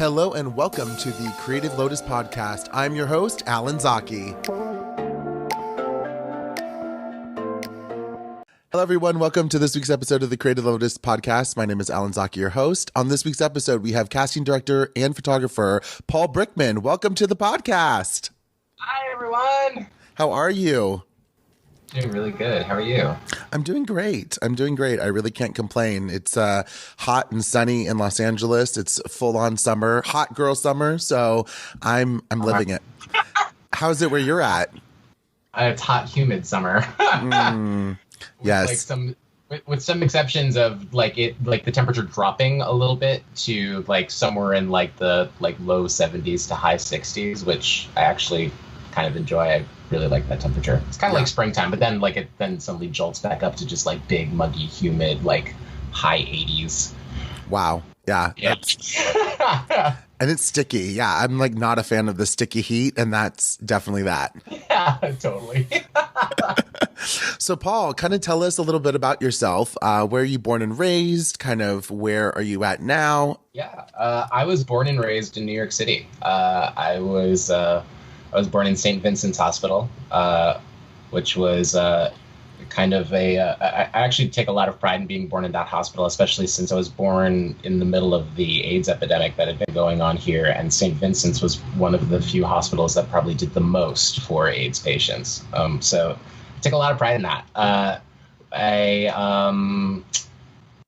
Hello and welcome to the Creative Lotus Podcast. I'm your host, Alan Zaki. Hello, everyone. Welcome to this week's episode of the Creative Lotus Podcast. My name is Alan Zaki, your host. On this week's episode, we have casting director and photographer Paul Brickman. Welcome to the podcast. Hi, everyone. How are you? Doing really good. How are you? I'm doing great. I really can't complain. It's hot and sunny in Los Angeles. It's full on summer, hot girl summer. So I'm living it. How's it where you're at? It's hot, humid summer. Yes. With some exceptions of the temperature dropping a little bit to somewhere in the low 70s to high 60s, which I actually kind of enjoy. I really like that temperature. It's kind of like springtime, but then it then suddenly jolts back up to just big, muggy, humid, high 80s. Wow. Yeah. And it's sticky. Yeah. I'm not a fan of the sticky heat, and that's definitely that. Yeah, totally. So Paul, kind of tell us a little bit about yourself. Where are you born and raised? Kind of where are you at now? Yeah. I was born and raised in New York City. I was born in St. Vincent's Hospital, which was kind of I actually take a lot of pride in being born in that hospital, especially since I was born in the middle of the AIDS epidemic that had been going on here. And St. Vincent's was one of the few hospitals that probably did the most for AIDS patients. So I take a lot of pride in that.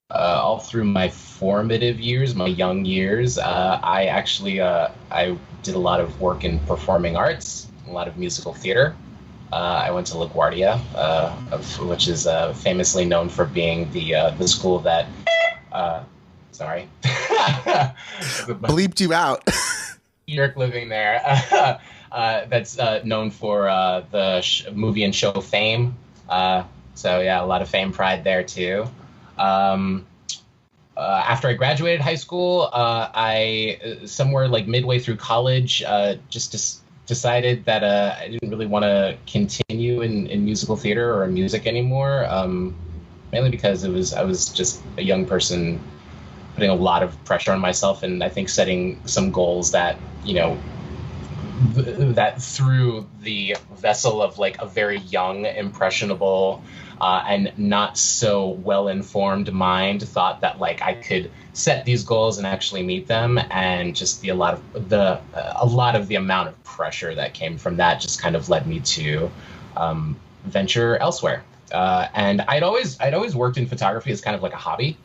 All through my formative years, my young years, I did a lot of work in performing arts, a lot of musical theater. I went to LaGuardia, which is famously known for being the school that, sorry. Bleeped you out. New York living there. That's known for the movie and show Fame. So yeah, a lot of fame pride there too. After I graduated high school, I somewhere midway through college, just decided that I didn't really want to continue in musical theater or in music anymore. Mainly because I was just a young person putting a lot of pressure on myself, and I think setting some goals that that through the vessel of a very young, impressionable, and not so well-informed mind thought that I could set these goals and actually meet them, and just a lot of the amount of pressure that came from that just kind of led me to venture elsewhere. And I'd always worked in photography as kind of a hobby.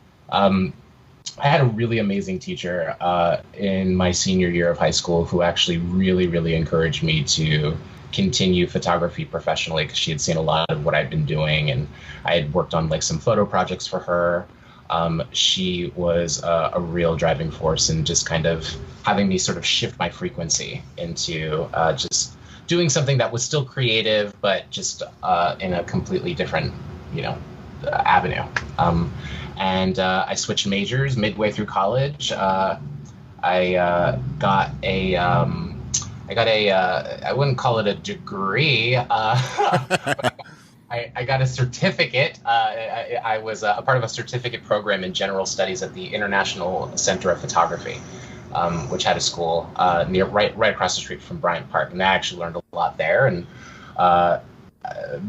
I had a really amazing teacher in my senior year of high school who actually really, really encouraged me to continue photography professionally, because she had seen a lot of what I'd been doing, and I had worked on some photo projects for her. She was a real driving force in just kind of having me sort of shift my frequency into just doing something that was still creative, but just in a completely different, avenue. And I switched majors midway through college. I got a I wouldn't call it a degree. I got a certificate. I was a part of a certificate program in general studies at the International Center of Photography, which had a school right across the street from Bryant Park. And I actually learned a lot there. And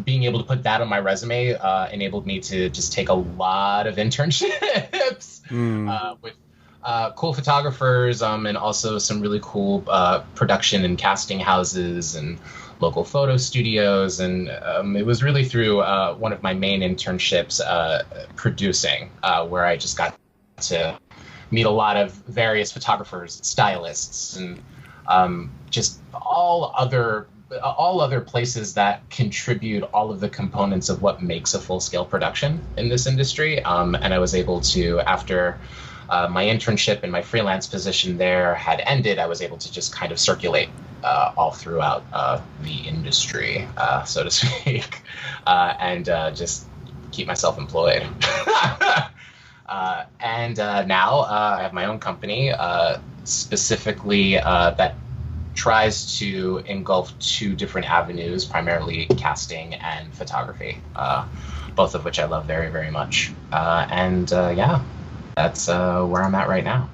being able to put that on my resume enabled me to just take a lot of internships with cool photographers, and also some really cool production and casting houses and local photo studios. And it was really through one of my main internships producing, where I just got to meet a lot of various photographers, stylists, and just all other places that contribute all of the components of what makes a full-scale production in this industry. And I was able to, after my internship and my freelance position there had ended, I was able to just kind of circulate all throughout the industry, so to speak, and just keep myself employed. And now I have my own company, specifically that tries to engulf two different avenues, primarily casting and photography, both of which I love very, very much. And yeah, that's where I'm at right now.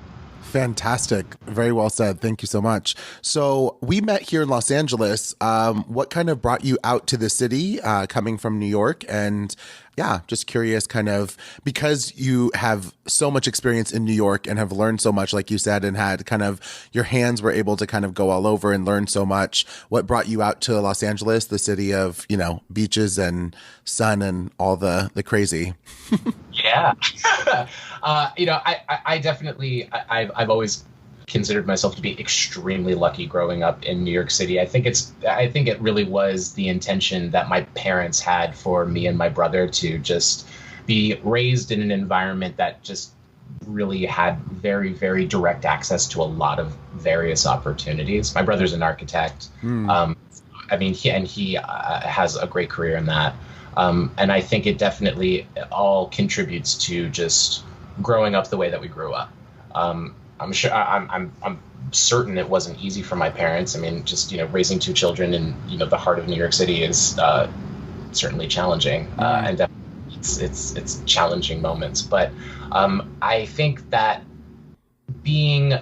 Fantastic. Very well said. Thank you so much. So we met here in Los Angeles. What kind of brought you out to the city, coming from New York? And yeah, just curious, kind of, because you have so much experience in New York and have learned so much, like you said, and had kind of your hands were able to kind of go all over and learn so much. What brought you out to Los Angeles, the city of, beaches and sun and all the crazy? Yeah. I definitely, I've always considered myself to be extremely lucky growing up in New York City. I think it really was the intention that my parents had for me and my brother to just be raised in an environment that just really had very, very direct access to a lot of various opportunities. My brother's an architect. He has a great career in that. And I think it definitely all contributes to just growing up the way that we grew up. I'm certain it wasn't easy for my parents. I mean, just, raising two children in, the heart of New York City is certainly challenging. And it's challenging moments. But I think that being,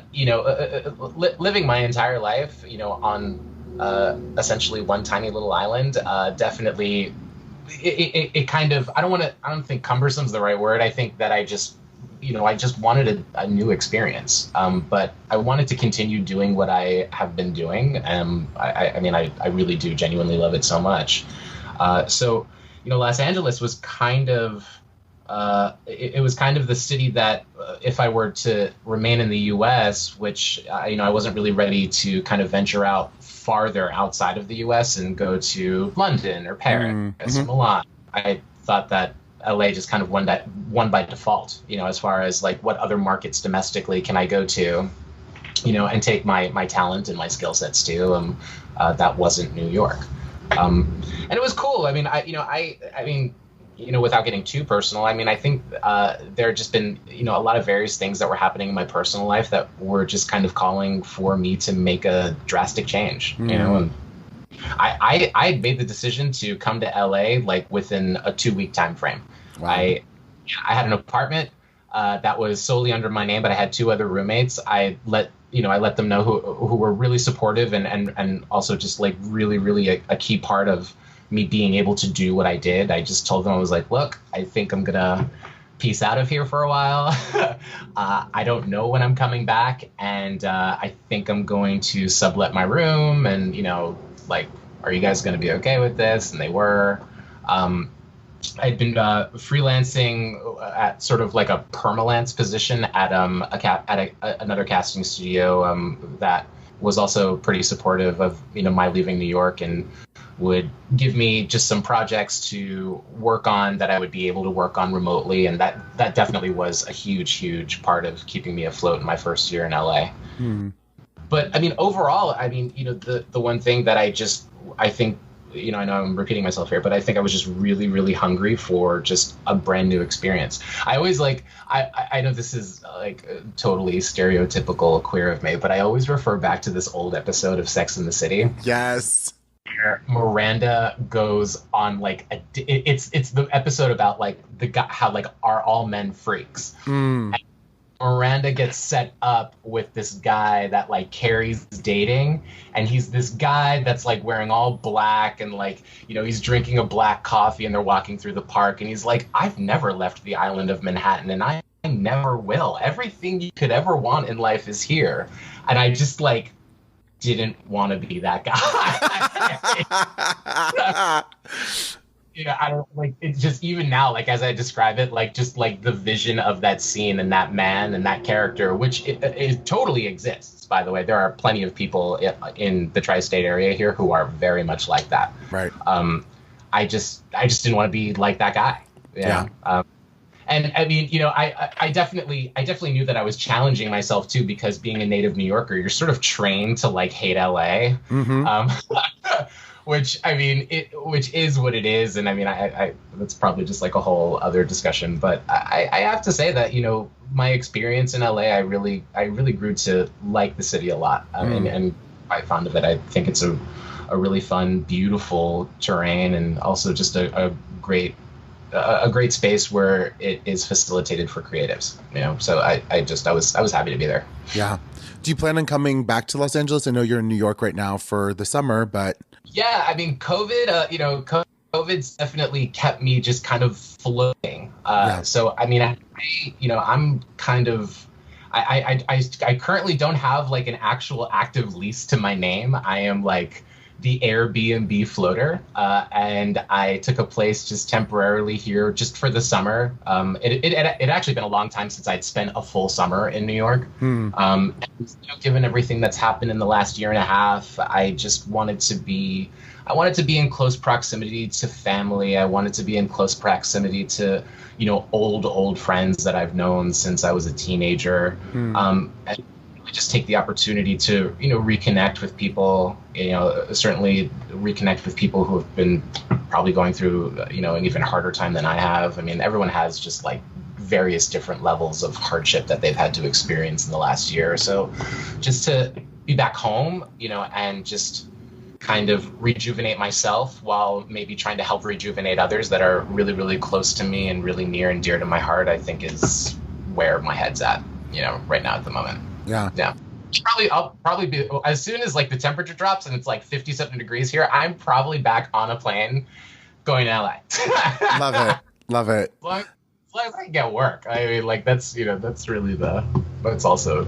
living my entire life, on essentially one tiny little island, definitely it kind of, I don't think cumbersome is the right word. I think that I just wanted a new experience. But I wanted to continue doing what I have been doing. I really do genuinely love it so much. So Los Angeles was kind of, it was kind of the city that if I were to remain in the U.S., which, I wasn't really ready to kind of venture out farther outside of the U.S. and go to London or Paris or Milan. I thought that LA just kind of won by default, as far as like what other markets domestically can I go to, and take my talent and my skill sets to. That wasn't New York. And it was cool. I mean, without getting too personal, I think there had just been, a lot of various things that were happening in my personal life that were just kind of calling for me to make a drastic change, and I made the decision to come to LA like within a 2-week time frame. Wow. I had an apartment that was solely under my name, but I had 2 other roommates. I let them know who were really supportive and also just like really, really a key part of me being able to do what I did. I just told them, I was like, look, I think I'm gonna peace out of here for a while. I don't know when I'm coming back, and I think I'm going to sublet my room, and like, are you guys going to be okay with this? And they were. I'd been freelancing at sort of like a permalance position at another casting studio that was also pretty supportive of my leaving New York, and would give me just some projects to work on that I would be able to work on remotely, and that definitely was a huge part of keeping me afloat in my first year in LA. But overall, the one thing that I think, I know I'm repeating myself here, but I think I was just really, really hungry for just a brand new experience. I always I know this is like totally stereotypical queer of me, but I always refer back to this old episode of Sex and the City. Yes. Where Miranda goes on like it's the episode about like the guy, how like are all men freaks. And Miranda gets set up with this guy that like Carrie's dating, and he's this guy that's like wearing all black and like, he's drinking a black coffee, and they're walking through the park, and he's like, I've never left the island of Manhattan, and I never will. Everything you could ever want in life is here. And I just like didn't want to be that guy. I don't like it's just, even now, like as I describe it, like just like the vision of that scene and that man and that character, which it totally exists, by the way. There are plenty of people in the tri-state area here who are very much like that. Right. I just didn't want to be like that guy. Yeah. And I definitely knew that I was challenging myself too, because being a native New Yorker, you're sort of trained to like hate LA. Which is what it is, and I that's probably just like a whole other discussion. But I have to say that my experience in LA, I really grew to like the city a lot. And quite fond of it. I think it's a really fun, beautiful terrain, and also just a great a great space where it is facilitated for creatives, so I was happy to be there. Yeah. Do you plan on coming back to Los Angeles? I know you're in New York right now for the summer, but yeah, I mean, COVID's definitely kept me just kind of floating. So I mean, I'm kind of I currently don't have like an actual active lease to my name. I am like the Airbnb floater, and I took a place just temporarily here just for the summer. It actually been a long time since I'd spent a full summer in New York. And, given everything that's happened in the last year and a half, I just wanted to be in close proximity to family. I wanted to be in close proximity to, old friends that I've known since I was a teenager. And just take the opportunity to, reconnect with people, certainly reconnect with people who have been probably going through, an even harder time than I have. I mean, everyone has just like various different levels of hardship that they've had to experience in the last year or so. Just to be back home, and just kind of rejuvenate myself while maybe trying to help rejuvenate others that are really, really close to me and really near and dear to my heart, I think is where my head's at, right now at the moment. Yeah. I'll probably be, as soon as like the temperature drops and it's like 50-something degrees here, I'm probably back on a plane going to LA. Love it. As long as I can get work. I mean, like that's really that's also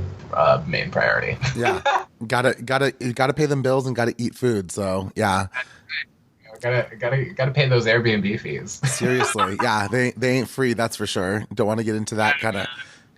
main priority. Yeah. Gotta pay them bills and gotta eat food. So yeah. Gotta pay those Airbnb fees. Seriously. Yeah. They ain't free. That's for sure. Don't want to get into that kind of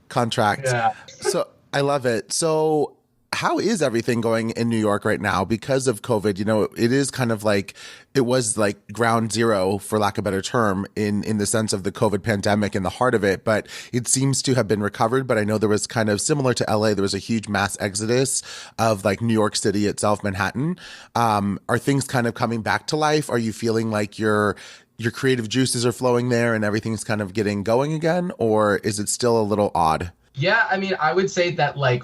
contract. Yeah. So I love it. So how is everything going in New York right now because of COVID? It is kind of like, it was like ground zero, for lack of a better term, in the sense of the COVID pandemic in the heart of it, but it seems to have been recovered. But I know there was kind of similar to LA, there was a huge mass exodus of like New York City itself, Manhattan. Are things kind of coming back to life? Are you feeling like your creative juices are flowing there and everything's kind of getting going again? Or is it still a little odd? Yeah, I mean, I would say that like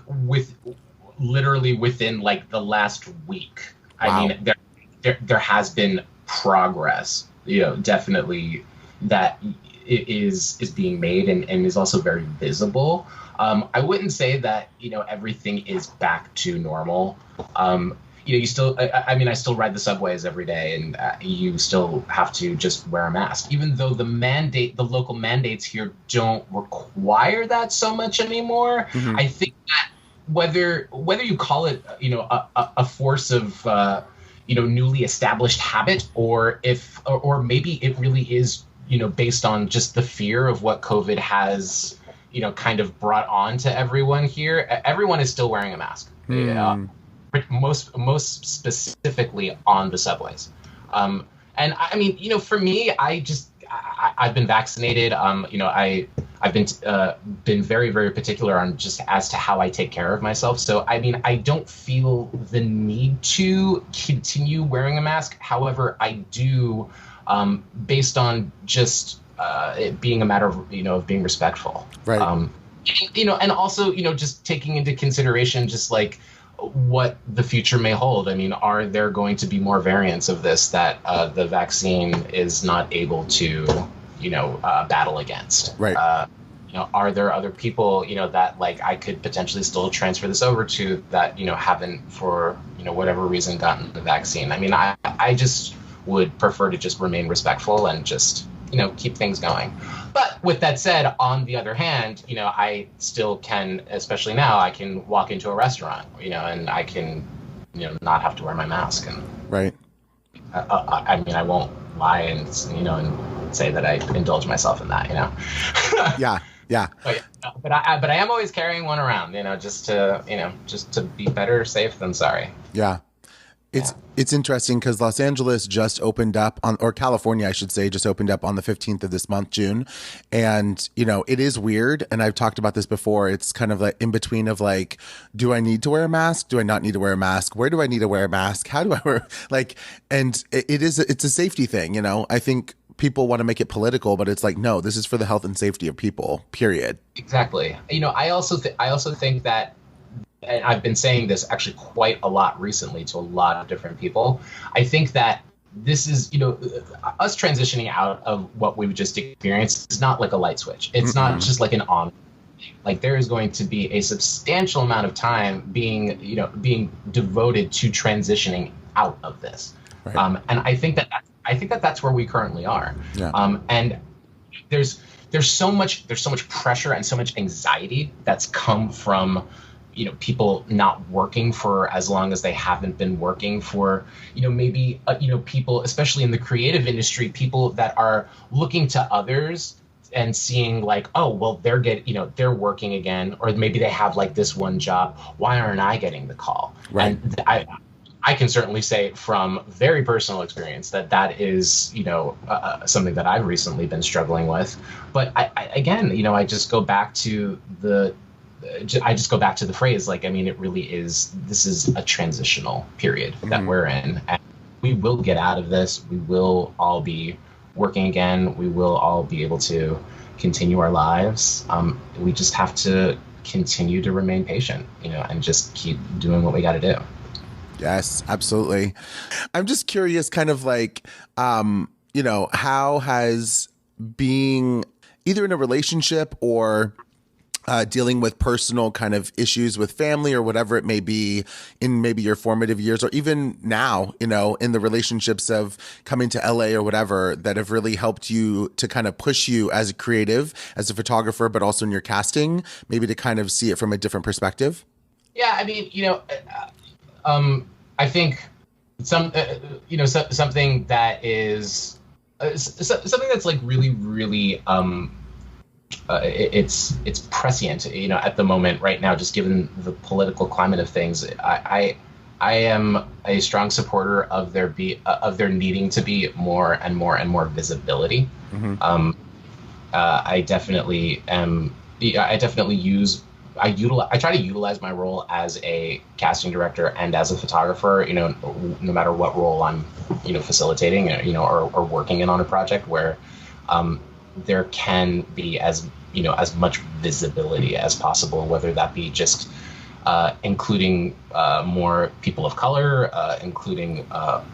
literally within like the last week, wow. I mean, there has been progress, definitely that is being made and is also very visible. I wouldn't say that, everything is back to normal. You still, I still ride the subways every day and you still have to just wear a mask, even though the local mandates here don't require that so much anymore. Mm-hmm. I think that whether you call it, a force of, newly established habit, or maybe it really is, based on just the fear of what COVID has, kind of brought on to everyone here. Everyone is still wearing a mask. Most specifically on the subways. And I mean, for me, I've been vaccinated. I've been very, very particular on just as to how I take care of myself. So, I mean, I don't feel the need to continue wearing a mask. However, I do, based on just it being a matter of, of being respectful. Right. And also, just taking into consideration just like what the future may hold. I mean, are there going to be more variants of this that the vaccine is not able to, battle against? Right. Are there other people, that like I could potentially still transfer this over to that, haven't for, whatever reason gotten the vaccine? I mean, I just would prefer to just remain respectful and just, keep things going. But with that said, on the other hand, I still can, especially now, I can walk into a restaurant, and I can, not have to wear my mask. And right. I mean, I won't lie and, and say that I indulge myself in that, Yeah. Yeah. But I am always carrying one around, just to be better safe than sorry. Yeah. It's interesting because Los Angeles just opened up or California, I should say, just opened up on the 15th of this month, June. And, it is weird. And I've talked about this before. It's kind of like in between of like, do I need to wear a mask? Do I not need to wear a mask? Where do I need to wear a mask? How do I wear and it's a safety thing. I think people want to make it political, but it's like, no, this is for the health and safety of people, period. Exactly. I also think that, and I've been saying this actually quite a lot recently to a lot of different people, I think that this is, us transitioning out of what we've just experienced is not like a light switch. It's not just like an on. Like there is going to be a substantial amount of time being devoted to transitioning out of this. Right. And I think that that's where we currently are. Yeah. And there's so much pressure and so much anxiety that's come from people not working for as long as they haven't been working for, maybe, people, especially in the creative industry, people that are looking to others and seeing like, oh, well, they're working again, or maybe they have like this one job. Why aren't I getting the call? Right. And I can certainly say from very personal experience that is, something that I've recently been struggling with. But I just go back to the phrase, like, I mean, it really is, this is a transitional period that we're in, and we will get out of this. We will all be working again. We will all be able to continue our lives. We just have to continue to remain patient, and just keep doing what we got to do. Yes, absolutely. I'm just curious, kind of like, how has being either in a relationship or dealing with personal kind of issues with family or whatever it may be in maybe your formative years, or even now, in the relationships of coming to LA or whatever, that have really helped you to kind of push you as a creative, as a photographer, but also in your casting, maybe to kind of see it from a different perspective? Yeah, I mean, I think something that is something that's like really, really, it's prescient, at the moment right now, just given the political climate of things. I am a strong supporter of there needing to be more and more and more visibility. Mm-hmm. I definitely am. I try to utilize my role as a casting director and as a photographer, no matter what role I'm, facilitating, or working in on a project where, there can be as much visibility as possible, whether that be just including more people of color, including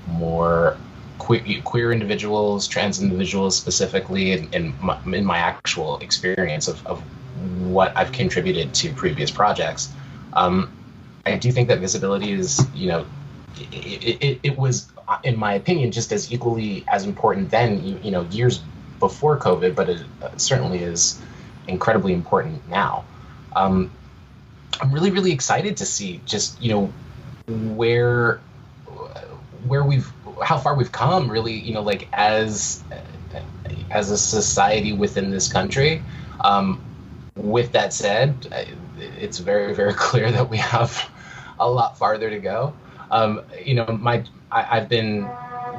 more queer individuals, trans individuals specifically, in my actual experience of what I've contributed to previous projects. I do think that visibility is, it was, in my opinion, just as equally as important then, years before COVID, but it certainly is incredibly important now. I'm really, really excited to see just, how far we've come, really, like as a society within this country. With that said, it's very, very clear that we have a lot farther to go. I've been,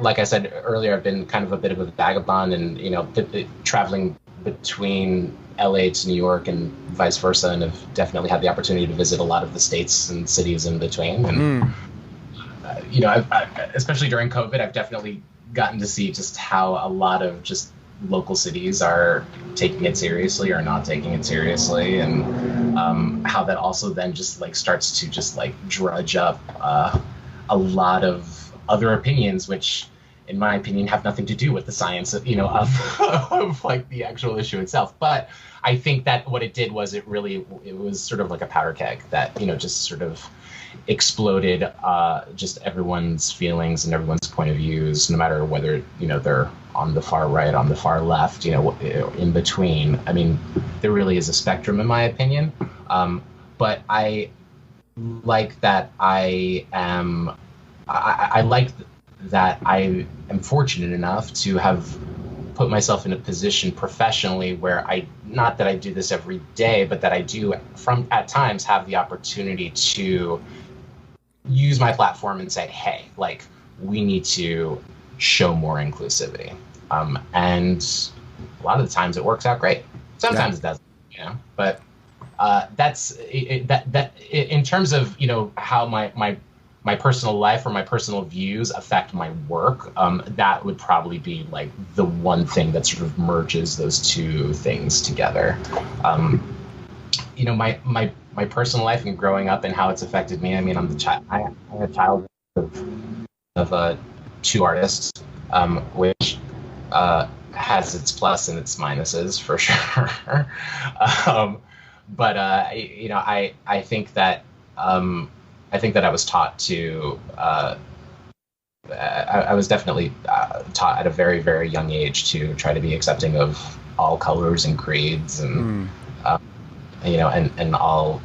like I said earlier, I've been kind of a bit of a vagabond, and traveling between LA to New York and vice versa, and have definitely had the opportunity to visit a lot of the states and cities in between. And especially during COVID, I've definitely gotten to see just how a lot of just local cities are taking it seriously or not taking it seriously, and how that also then just like starts to just like drudge up a lot of other opinions, which in my opinion have nothing to do with the science of like the actual issue itself. But I think that what it did was it was sort of like a powder keg that just sort of exploded just everyone's feelings and everyone's point of views, no matter whether they're on the far right, on the far left, in between. I mean, there really is a spectrum, in my opinion. But I like that I like that I am fortunate enough to have put myself in a position professionally where not that I do this every day, but that I do at times have the opportunity to use my platform and say, hey, like, we need to show more inclusivity. And a lot of the times it works out great. Sometimes it doesn't, but that's that in terms of, how my personal life or my personal views affect my work, that would probably be like the one thing that sort of merges those two things together. My personal life and growing up and how it's affected me. I mean, I'm a child of two artists, which has its plus and its minuses for sure. But I think that I was taught to. I was definitely taught at a very, very young age to try to be accepting of all colors and creeds, and and all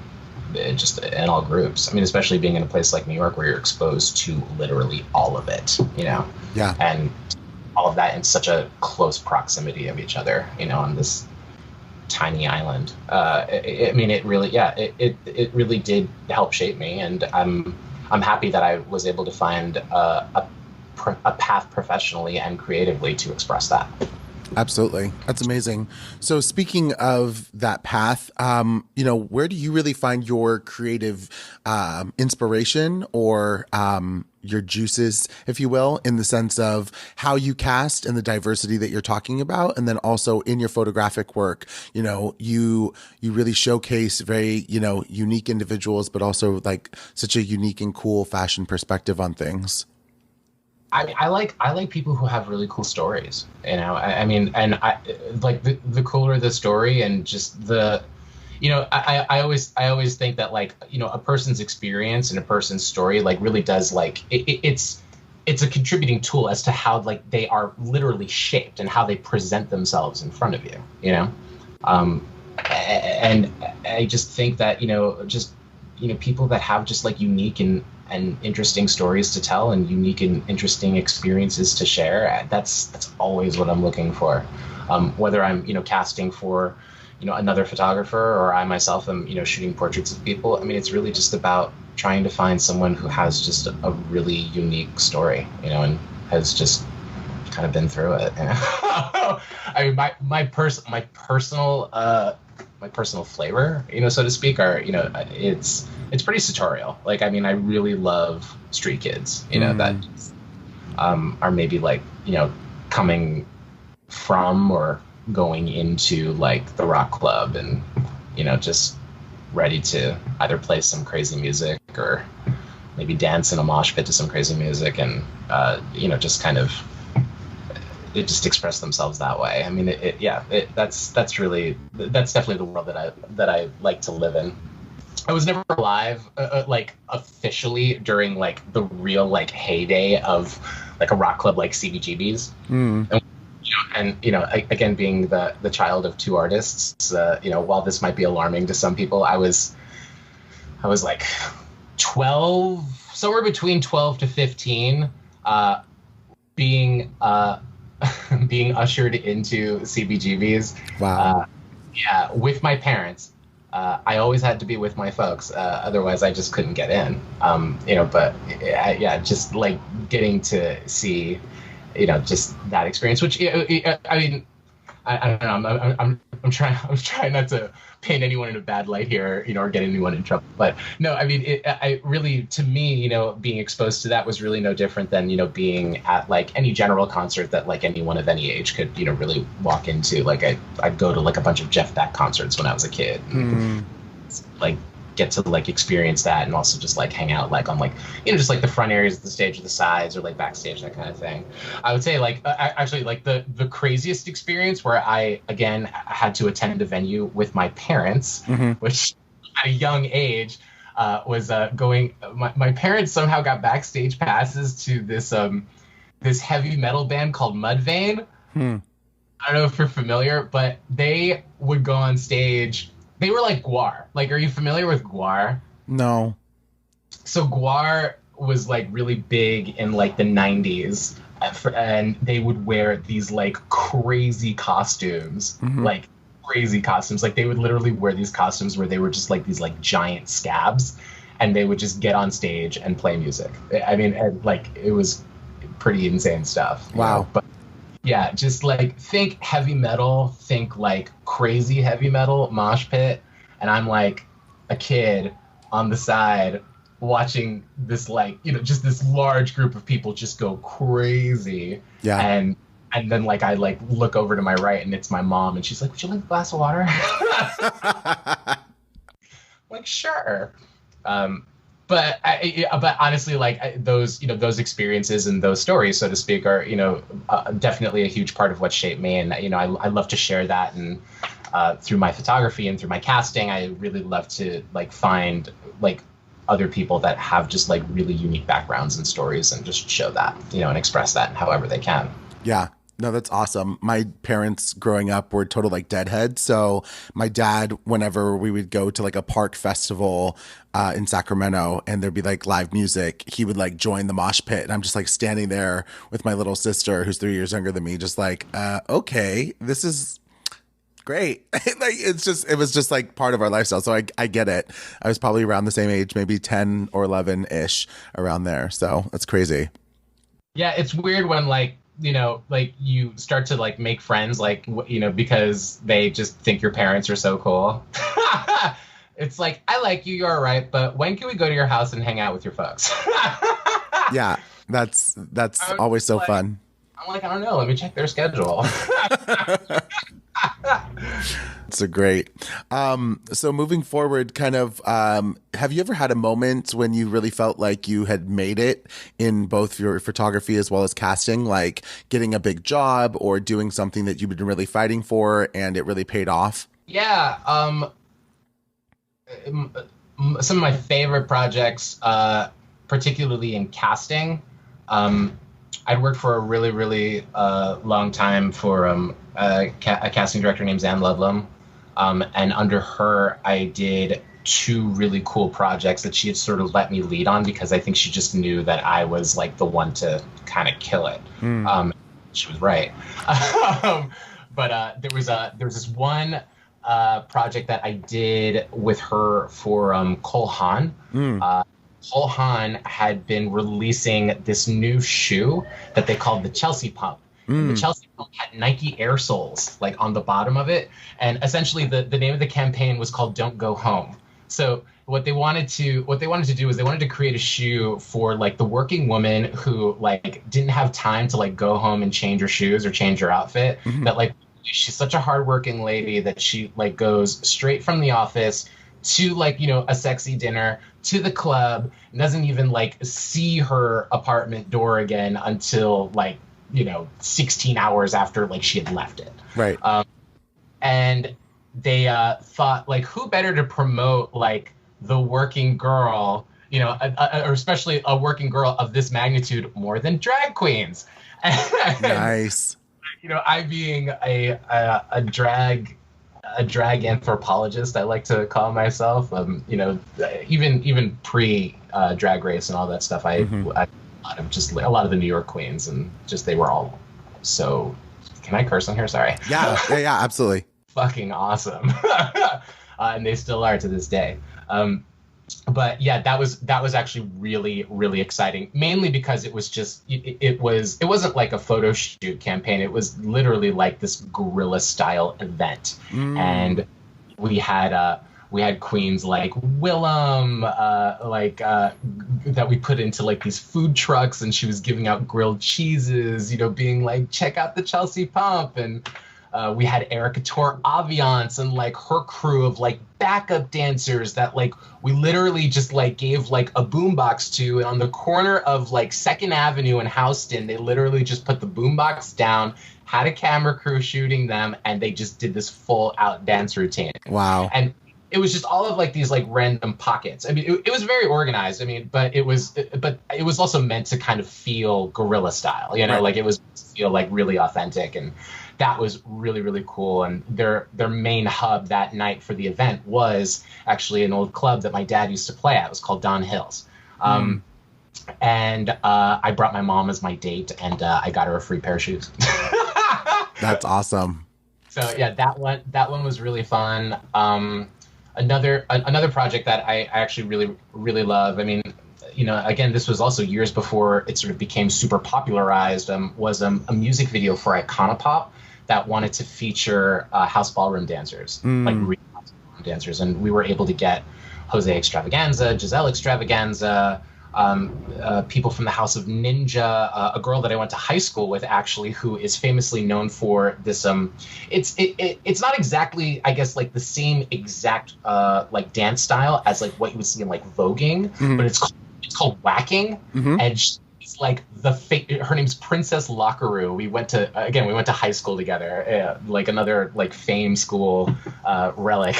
just in all groups. I mean, especially being in a place like New York where you're exposed to literally all of it, Yeah. And all of that in such a close proximity of each other, on this tiny island. It really did help shape me, and I'm happy that I was able to find a path professionally and creatively to express that. Absolutely. That's amazing. So speaking of that path, where do you really find your creative inspiration or your juices, if you will, in the sense of how you cast and the diversity that you're talking about? And then also in your photographic work, you really showcase very, unique individuals, but also like such a unique and cool fashion perspective on things. I mean, I like people who have really cool stories, and I like the cooler the story, and just the, I always think that, like, a person's experience and a person's story, like, really does, like, it's a contributing tool as to how, like, they are literally shaped and how they present themselves in front of you, and I just think that, people that have just, like, unique and interesting stories to tell and unique and interesting experiences to share, that's always what I'm looking for. Whether I'm, casting for, another photographer, or I myself am, shooting portraits of people. I mean, it's really just about trying to find someone who has just a really unique story, and has just kind of been through it. I mean, my personal flavor, so to speak, are, it's pretty sartorial. Like, I mean, I really love street kids, that are maybe, like, coming from or going into, like, the rock club, and, just ready to either play some crazy music or maybe dance in a mosh pit to some crazy music, and, just kind of, it just express themselves that way. I mean, that's definitely the world that I like to live in. I was never alive, like, officially during, like, the real, like, heyday of, like, a rock club like CBGB's. And again, being the child of two artists, while this might be alarming to some people, I was like 12, somewhere between 12 to 15, being ushered into CBGB's. Wow. With my parents. I always had to be with my folks, otherwise I just couldn't get in. But just, like, getting to see, just that experience, which, I mean, I don't know. I'm trying not to paint anyone in a bad light here, or get anyone in trouble. But no, I mean, I really, to me, being exposed to that was really no different than, being at, like, any general concert that, like, anyone of any age could, really walk into. Like, I'd go to, like, a bunch of Jeff Beck concerts when I was a kid. And, like, get to, like, experience that, and also just, like, hang out, like, on, like, just, like, the front areas of the stage or the sides, or, like, backstage, that kind of thing. I would say, like, actually, like, the craziest experience where I, again, had to attend a venue with my parents, which at a young age was going. My parents somehow got backstage passes to this heavy metal band called Mudvayne. I don't know if you're familiar, but they would go on stage. They were like GWAR. Like, are you familiar with GWAR? No. So GWAR was, like, really big in, like, the 90s, and they would wear these, like, crazy costumes, like, crazy costumes. Like, they would literally wear these costumes where they were just, like, these, like, giant scabs, and they would just get on stage and play music. I mean, like, it was pretty insane stuff. Wow. But yeah, just, like, think heavy metal, think, like, crazy heavy metal mosh pit, and I'm, like, a kid on the side watching this, like, just this large group of people just go crazy. Yeah. And then, like, I, like, look over to my right, and it's my mom, and she's like, "Would you like a glass of water?" Like, sure. but honestly, like those, those experiences and those stories, so to speak, are, definitely a huge part of what shaped me. And, I love to share that. And through my photography and through my casting, I really love to like find like other people that have just like really unique backgrounds and stories and just show that, and express that however they can. Yeah. No, that's awesome. My parents growing up were total like deadheads. So my dad, whenever we would go to like a park festival in Sacramento and there'd be like live music, he would like join the mosh pit. And I'm just like standing there with my little sister who's 3 years younger than me, just like, okay, this is great. Like it was just like part of our lifestyle. So I get it. I was probably around the same age, maybe 10 or 11 ish around there. So that's crazy. Yeah. It's weird when like you start to like make friends, like, because they just think your parents are so cool. It's like, I like you, you're all right, but when can we go to your house and hang out with your folks? Yeah, that's always so fun. I'm like, I don't know, let me check their schedule. So great. So moving forward, kind of, have you ever had a moment when you really felt like you had made it in both your photography as well as casting, like getting a big job or doing something that you've been really fighting for and it really paid off? Yeah. Some of my favorite projects, particularly in casting, I'd worked for a really, really long time for a casting director named Anne Ludlam. And under her, I did 2 really cool projects that she had sort of let me lead on because I think she just knew that I was like the one to kind of kill it. She was right. But there was this one project that I did with her for Cole Haan. Cole Haan had been releasing this new shoe that they called the Chelsea Pump. And the Chelsea Pump had Nike Air soles like on the bottom of it. And essentially the name of the campaign was called Don't Go Home. So what they wanted to do is they wanted to create a shoe for like the working woman who like didn't have time to like go home and change her shoes or change her outfit. That like she's such a hardworking lady that she like goes straight from the office to like, a sexy dinner, to the club, doesn't even like see her apartment door again until like, 16 hours after like she had left it. Right. And they thought like, who better to promote like the working girl, or especially a working girl of this magnitude more than drag queens. Nice. I being a drag anthropologist, I like to call myself. Even pre Drag Race and all that stuff, I a lot of the New York queens, and just they were all so. Can I curse on here? Sorry. Yeah, absolutely. Fucking awesome, and they still are to this day. But yeah, that was actually really, really exciting. Mainly because it was just it wasn't like a photo shoot campaign. It was literally like this guerrilla style event, and we had queens like Willem, that we put into like these food trucks, and she was giving out grilled cheeses, being like, check out the Chelsea Pump, and we had Erica Tor Aviance and like her crew of like backup dancers that like we literally just like gave like a boombox to, and on the corner of like 2nd Avenue and Houston, they literally just put the boombox down, had a camera crew shooting them, and they just did this full out dance routine. Wow. And it was just all of like these like random pockets. I mean, it was very organized. I mean, but it was also meant to kind of feel guerrilla style, Right. Like it was to feel like really authentic, and that was really, really cool. And their main hub that night for the event was actually an old club that my dad used to play at. It was called Don Hills. And I brought my mom as my date, and I got her a free pair of shoes. That's awesome. So yeah, that one was really fun. Another project that I actually really, really love. I mean, again, this was also years before it sort of became super popularized. Was a music video for Iconopop that wanted to feature house ballroom dancers, like real house ballroom dancers, and we were able to get Jose Extravaganza, Giselle Extravaganza, people from the House of Ninja, a girl that I went to high school with, actually, who is famously known for this. It's not exactly, I guess, like the same exact like dance style as like what you would see in like voguing, but it's called whacking, and she's like her name's Princess Lockaroo. We went to high school together, like another like fame school relic.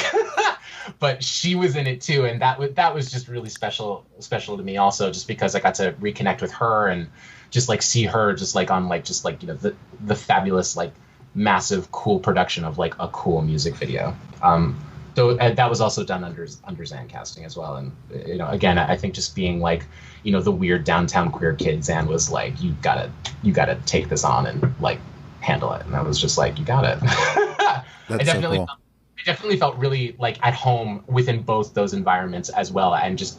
But she was in it too, and that was just really special to me also, just because I got to reconnect with her and just like see her just like on like just like, you know, the fabulous like massive cool production of like a cool music video. So that was also done under Zan casting as well. And, you know, again, I think just being like, you know, the weird downtown queer kid, Zan was like, you gotta take this on and like handle it. And I was just like, you got it. That's so cool. I definitely felt really like at home within both those environments as well, and just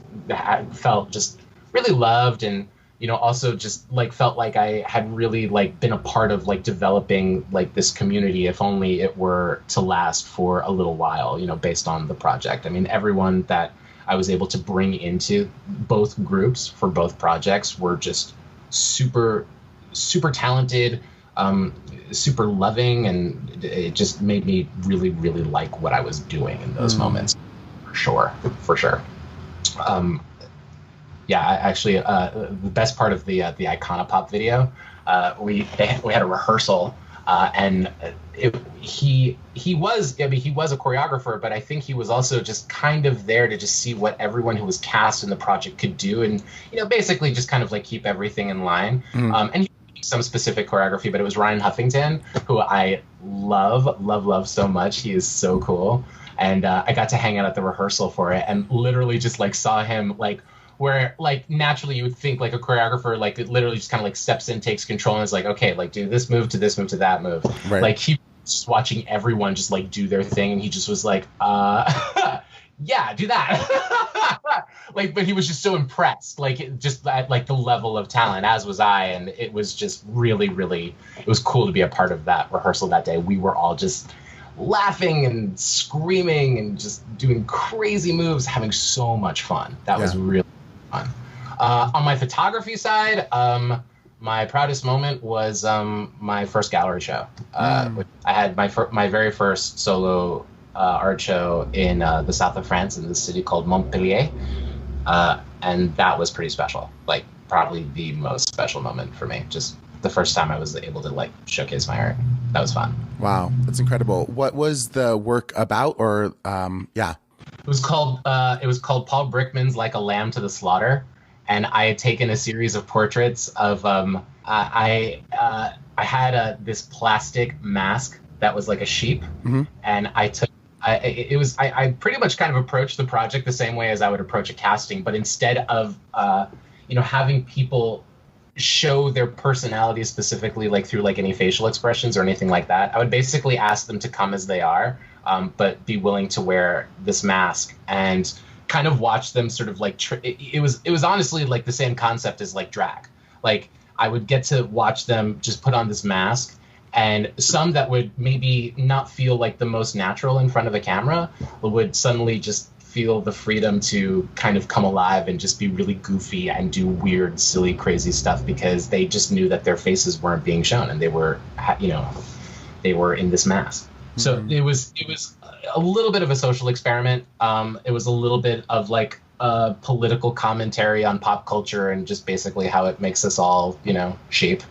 felt just really loved, and, you know, also just like felt like I had really like been a part of like developing like this community, if only it were to last for a little while, you know, based on the project. I mean, everyone that I was able to bring into both groups for both projects were just super super talented, super loving, and it just made me really, really like what I was doing in those moments. For sure. Yeah, actually, the best part of the Iconopop video, we had a rehearsal, and he was a choreographer, but I think he was also just kind of there to just see what everyone who was cast in the project could do, and, you know, basically just kind of like keep everything in line. And some specific choreography, but it was Ryan Huffington, who I love so much. He is so cool. And I got to hang out at the rehearsal for it, and literally just like saw him like, where like naturally you would think like a choreographer like it literally just kind of like steps in, takes control, and is like, okay, like do this move to this move to that move. Right. Like he was just watching everyone just like do their thing, and he just was like, yeah, do that. Like, but he was just so impressed, like just at like the level of talent, as was I, and it was just really, really, it was cool to be a part of that rehearsal that day. We were all just laughing and screaming and just doing crazy moves, having so much fun. That was really fun. On my photography side, my proudest moment was my first gallery show. I had my very first solo art show in the south of France, in this city called Montpellier, and that was pretty special. Like, probably the most special moment for me. Just the first time I was able to like showcase my art. That was fun. Wow, that's incredible. What was the work about? Or It was called Paul Brickman's Like a Lamb to the Slaughter, and I had taken a series of portraits of I had this plastic mask that was like a sheep, and I pretty much kind of approached the project the same way as I would approach a casting, but instead of having people show their personality specifically like through like any facial expressions or anything like that, I would basically ask them to come as they are, but be willing to wear this mask and kind of watch them sort of like it was honestly like the same concept as like drag. Like, I would get to watch them just put on this mask, and some that would maybe not feel like the most natural in front of a camera would suddenly just feel the freedom to kind of come alive and just be really goofy and do weird, silly, crazy stuff, because they just knew that their faces weren't being shown, and they were in this mask. So it was a little bit of a social experiment. It was a little bit of like a political commentary on pop culture and just basically how it makes us all, sheep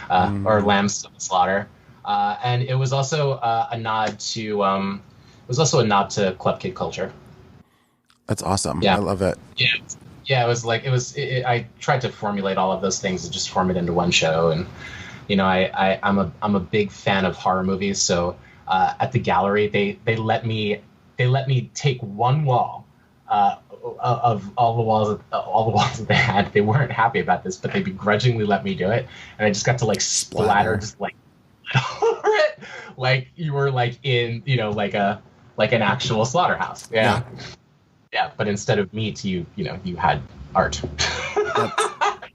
or lambs to the slaughter. And it was also a nod to club kid culture. That's awesome. Yeah. I love it. Yeah. I tried to formulate all of those things and just form it into one show. And, I'm a big fan of horror movies. So at the gallery, they let me take one wall of all the walls that they had. They weren't happy about this, but they begrudgingly let me do it. And I just got to like splatter just like over it, like you were like in, like an actual slaughterhouse. Yeah. Yeah, but instead of meat, you had art.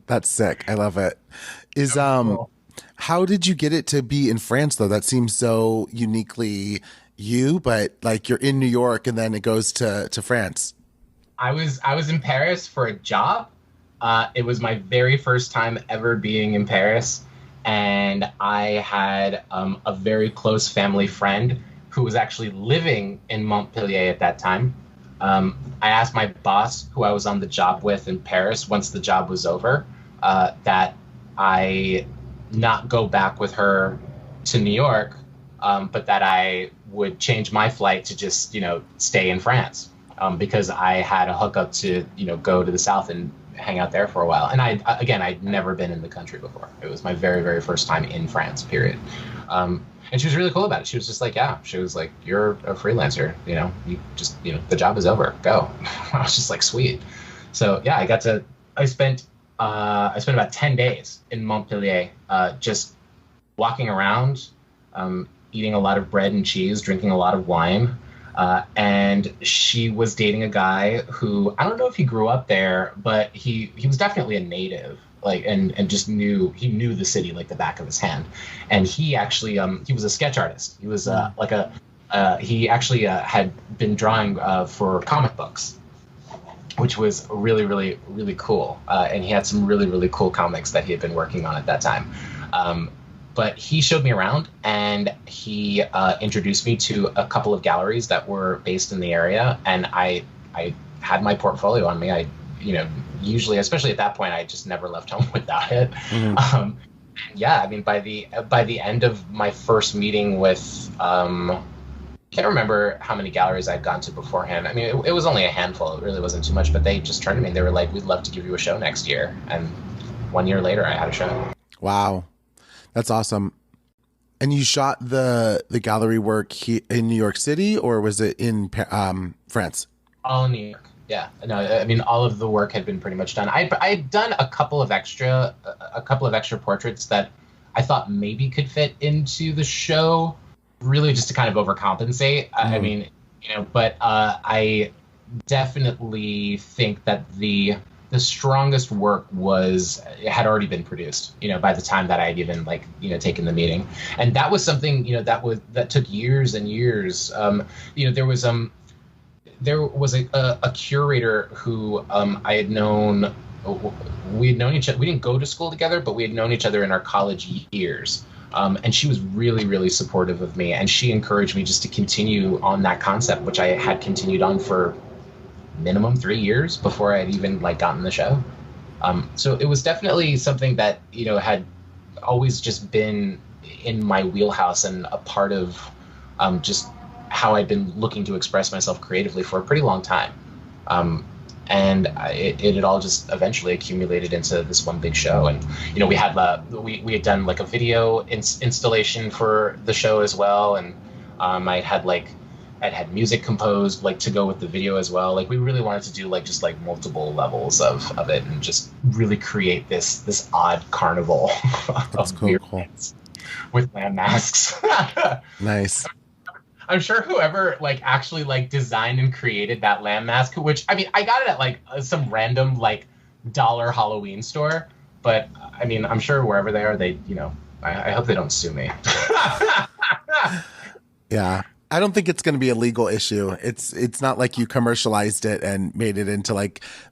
That's sick. I love it. Cool. How did you get it to be in France though? That seems so uniquely you, but like you're in New York and then it goes to France. I was in Paris for a job, It was my very first time ever being in Paris, and I had a very close family friend who was actually living in Montpellier at that time. I asked my boss, who I was on the job with in Paris, once the job was over, that I not go back with her to New York, but that I would change my flight to just, stay in France, because I had a hookup to, go to the South and hang out there for a while. And I'd never been in the country before. It was my very, very first time in France, period. And she was really cool about it. She was just like, yeah, she was like, you're a freelancer, you just, the job is over, go. I was just like, sweet. So yeah, I spent about 10 days in Montpellier, just walking around, eating a lot of bread and cheese, drinking a lot of wine. And she was dating a guy who, I don't know if he grew up there, but he was definitely a native, and just knew the city like the back of his hand. And he actually, he was a sketch artist. He was he actually had been drawing for comic books, which was really, really, really cool. And he had some really, really cool comics that he had been working on at that time. But he showed me around, and he introduced me to a couple of galleries that were based in the area. And I had my portfolio on me. Usually, especially at that point, I just never left home without it. Mm. Yeah, I mean, by the end of my first meeting with, can't remember how many galleries I'd gone to beforehand. I mean, it was only a handful. It really wasn't too much. But they just turned to me and they were like, "We'd love to give you a show next year." And 1 year later, I had a show. Wow. That's awesome. And you shot the gallery work in New York City, or was it in France? All in New York. Yeah. No, I mean, all of the work had been pretty much done. I'd done a couple of extra portraits that I thought maybe could fit into the show, really just to kind of overcompensate. I mean, but I definitely think that the strongest work had already been produced, by the time that I'd even taken the meeting. And that was something, that took years and years. There was a curator who I had known. We had known each other. We didn't go to school together, but we had known each other in our college years. And she was really, really supportive of me. And she encouraged me just to continue on that concept, which I had continued on for minimum 3 years before I had even gotten the show. So it was definitely something that, had always just been in my wheelhouse and a part of just how I'd been looking to express myself creatively for a pretty long time. And it had all just eventually accumulated into this one big show. And, we had done a video installation for the show as well. And I'd had music composed to go with the video as well. We really wanted to do multiple levels of it and just really create this odd carnival of weirdness with land masks. Nice. I'm sure whoever actually designed and created that land mask, which I mean I got it at some random dollar Halloween store, but I mean I'm sure wherever they are, they I hope they don't sue me. Yeah. I don't think it's going to be a legal issue. It's not like you commercialized it and made it into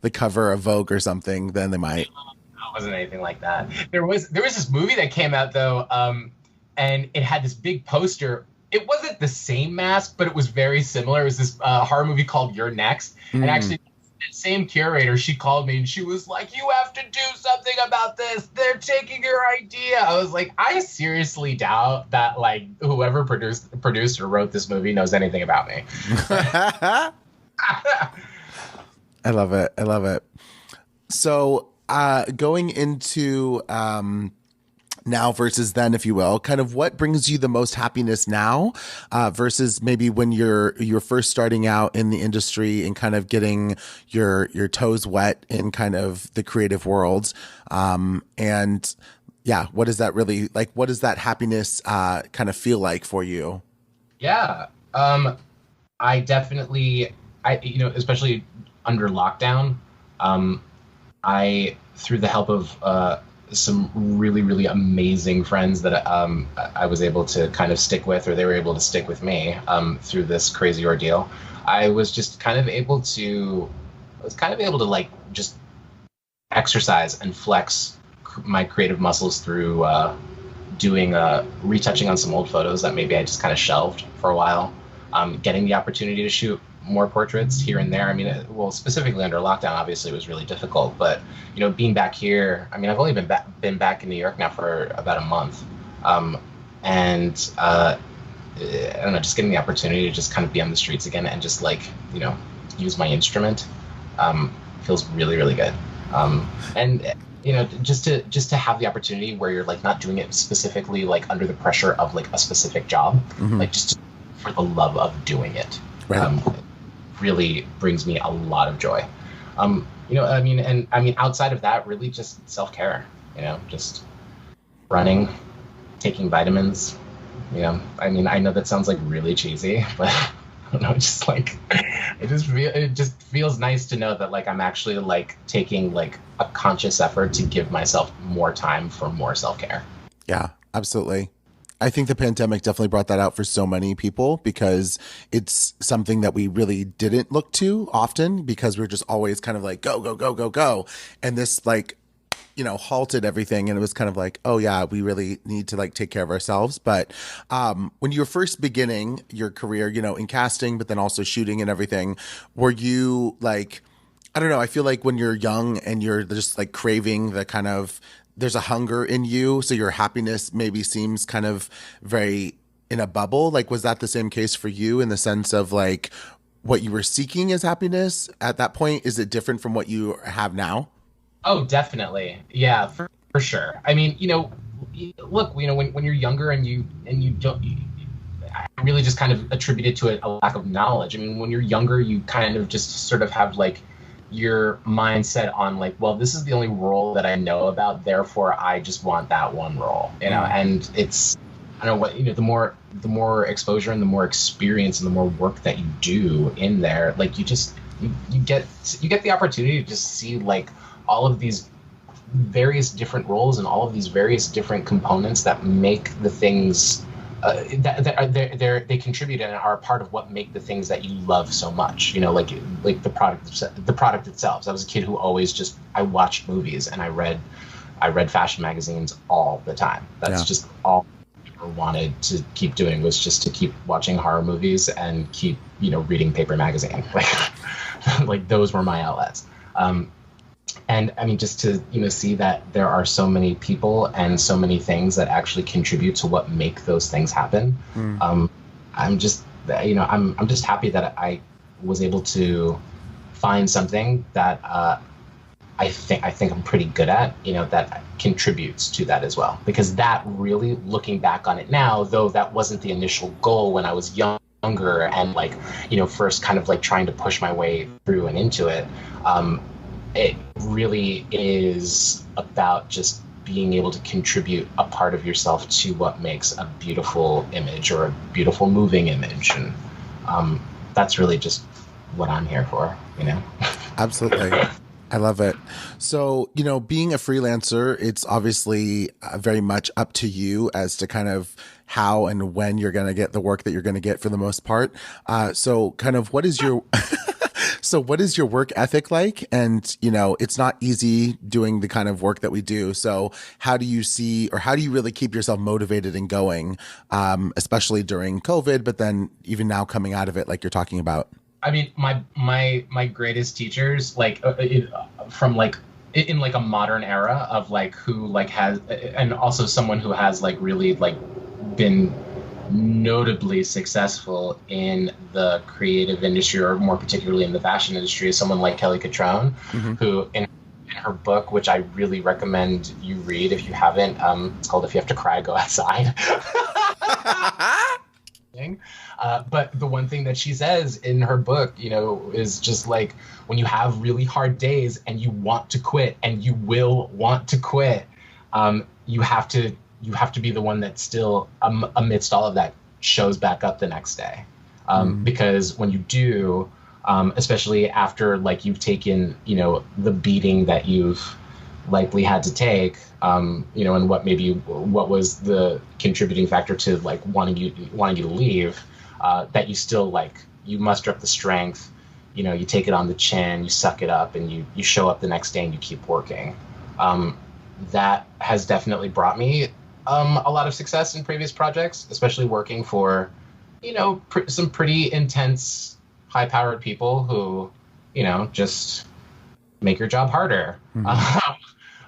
the cover of Vogue or something. Then they might. It wasn't anything like that. There was this movie that came out though, and it had this big poster. It wasn't the same mask, but it was very similar. It was this horror movie called You're Next, and actually. That same curator, she called me and she was like, "You have to do something about this. They're taking your idea." I was like, I seriously doubt that whoever produced or wrote this movie knows anything about me. I love it. I love it. So going into now versus then, if you will, kind of what brings you the most happiness now versus maybe when you're first starting out in the industry and kind of getting your toes wet in kind of the creative world. And yeah, what does that really what does that happiness kind of feel like for you? Yeah. I definitely, especially under lockdown, through the help of some really, really amazing friends that I was able to kind of stick with, or they were able to stick with me through this crazy ordeal. I was just kind of able to just exercise and flex my creative muscles through doing retouching on some old photos that maybe I just kind of shelved for a while. Getting the opportunity to shoot more portraits here and there. I mean, well, specifically under lockdown, obviously, it was really difficult. But being back here, I mean, I've only been back in New York now for about a month, and I don't know, just getting the opportunity to just kind of be on the streets again and just use my instrument feels really, really good. And just to have the opportunity where you're not doing it specifically under the pressure of a specific job, just for the love of doing it. Right. Really brings me a lot of joy. Outside of that, really just self-care, just running, taking vitamins, I know that sounds really cheesy, but I don't know, it just feels nice to know that I'm actually taking a conscious effort to give myself more time for more self-care. Yeah, absolutely. I think the pandemic definitely brought that out for so many people because it's something that we really didn't look to often because we're just always kind of go, go, go, go, go. And this halted everything. And it was kind of oh yeah, we really need to take care of ourselves. But when you were first beginning your career, in casting, but then also shooting and everything, were you I don't know, I feel when you're young and you're just craving the kind of, there's a hunger in you, so your happiness maybe seems kind of very in a bubble. Was that the same case for you in the sense of what you were seeking as happiness at that point? Is it different from what you have now? Oh, definitely. Yeah, for sure. I mean, look, when you're younger and you don't, I really just kind of attribute it to a lack of knowledge. I mean, when you're younger, you kind of just sort of have your mindset on well, this is the only role that I know about, therefore I just want that one role, and it's, I don't know what, the more exposure and the more experience and the more work that you do in there, you get the opportunity to just see all of these various different roles and all of these various different components that make the things they contribute and are a part of what make the things that you love so much. The product itself. So I was a kid who always I watched movies and I read fashion magazines all the time. That's just all I ever wanted to keep doing, was just to keep watching horror movies and keep reading paper magazine. Those were my outlets. And I mean, just to see that there are so many people and so many things that actually contribute to what make those things happen. I'm just I'm just happy that I was able to find something that I think I'm pretty good at, that contributes to that as well. Because that really, looking back on it now, though that wasn't the initial goal when I was younger and first kind of trying to push my way through and into it. It really is about just being able to contribute a part of yourself to what makes a beautiful image or a beautiful moving image. And that's really just what I'm here for, Absolutely. I love it. So, being a freelancer, it's obviously very much up to you as to kind of how and when you're going to get the work that you're going to get for the most part. So kind of what is your... So what is your work ethic like? And, it's not easy doing the kind of work that we do. So how do you see, or how do you really keep yourself motivated and going, especially during COVID, but then even now coming out of it, like you're talking about? I mean, my greatest teachers, from in a modern era of who has, and also someone who has really been notably successful in the creative industry, or more particularly in the fashion industry, is someone like Kelly Catrone, who in her book, which I really recommend you read if you haven't, it's called If You Have to Cry, Go Outside. But the one thing that she says in her book, is just when you have really hard days and you want to quit, and you will want to quit, you have to be the one that still, amidst all of that, shows back up the next day. Because when you do, especially after you've taken, the beating that you've likely had to take, and what was the contributing factor to wanting you to leave, that you still you muster up the strength, you take it on the chin, you suck it up, and you show up the next day and you keep working. That has definitely brought me a lot of success in previous projects, especially working for, some pretty intense, high-powered people who, just make your job harder. Mm-hmm.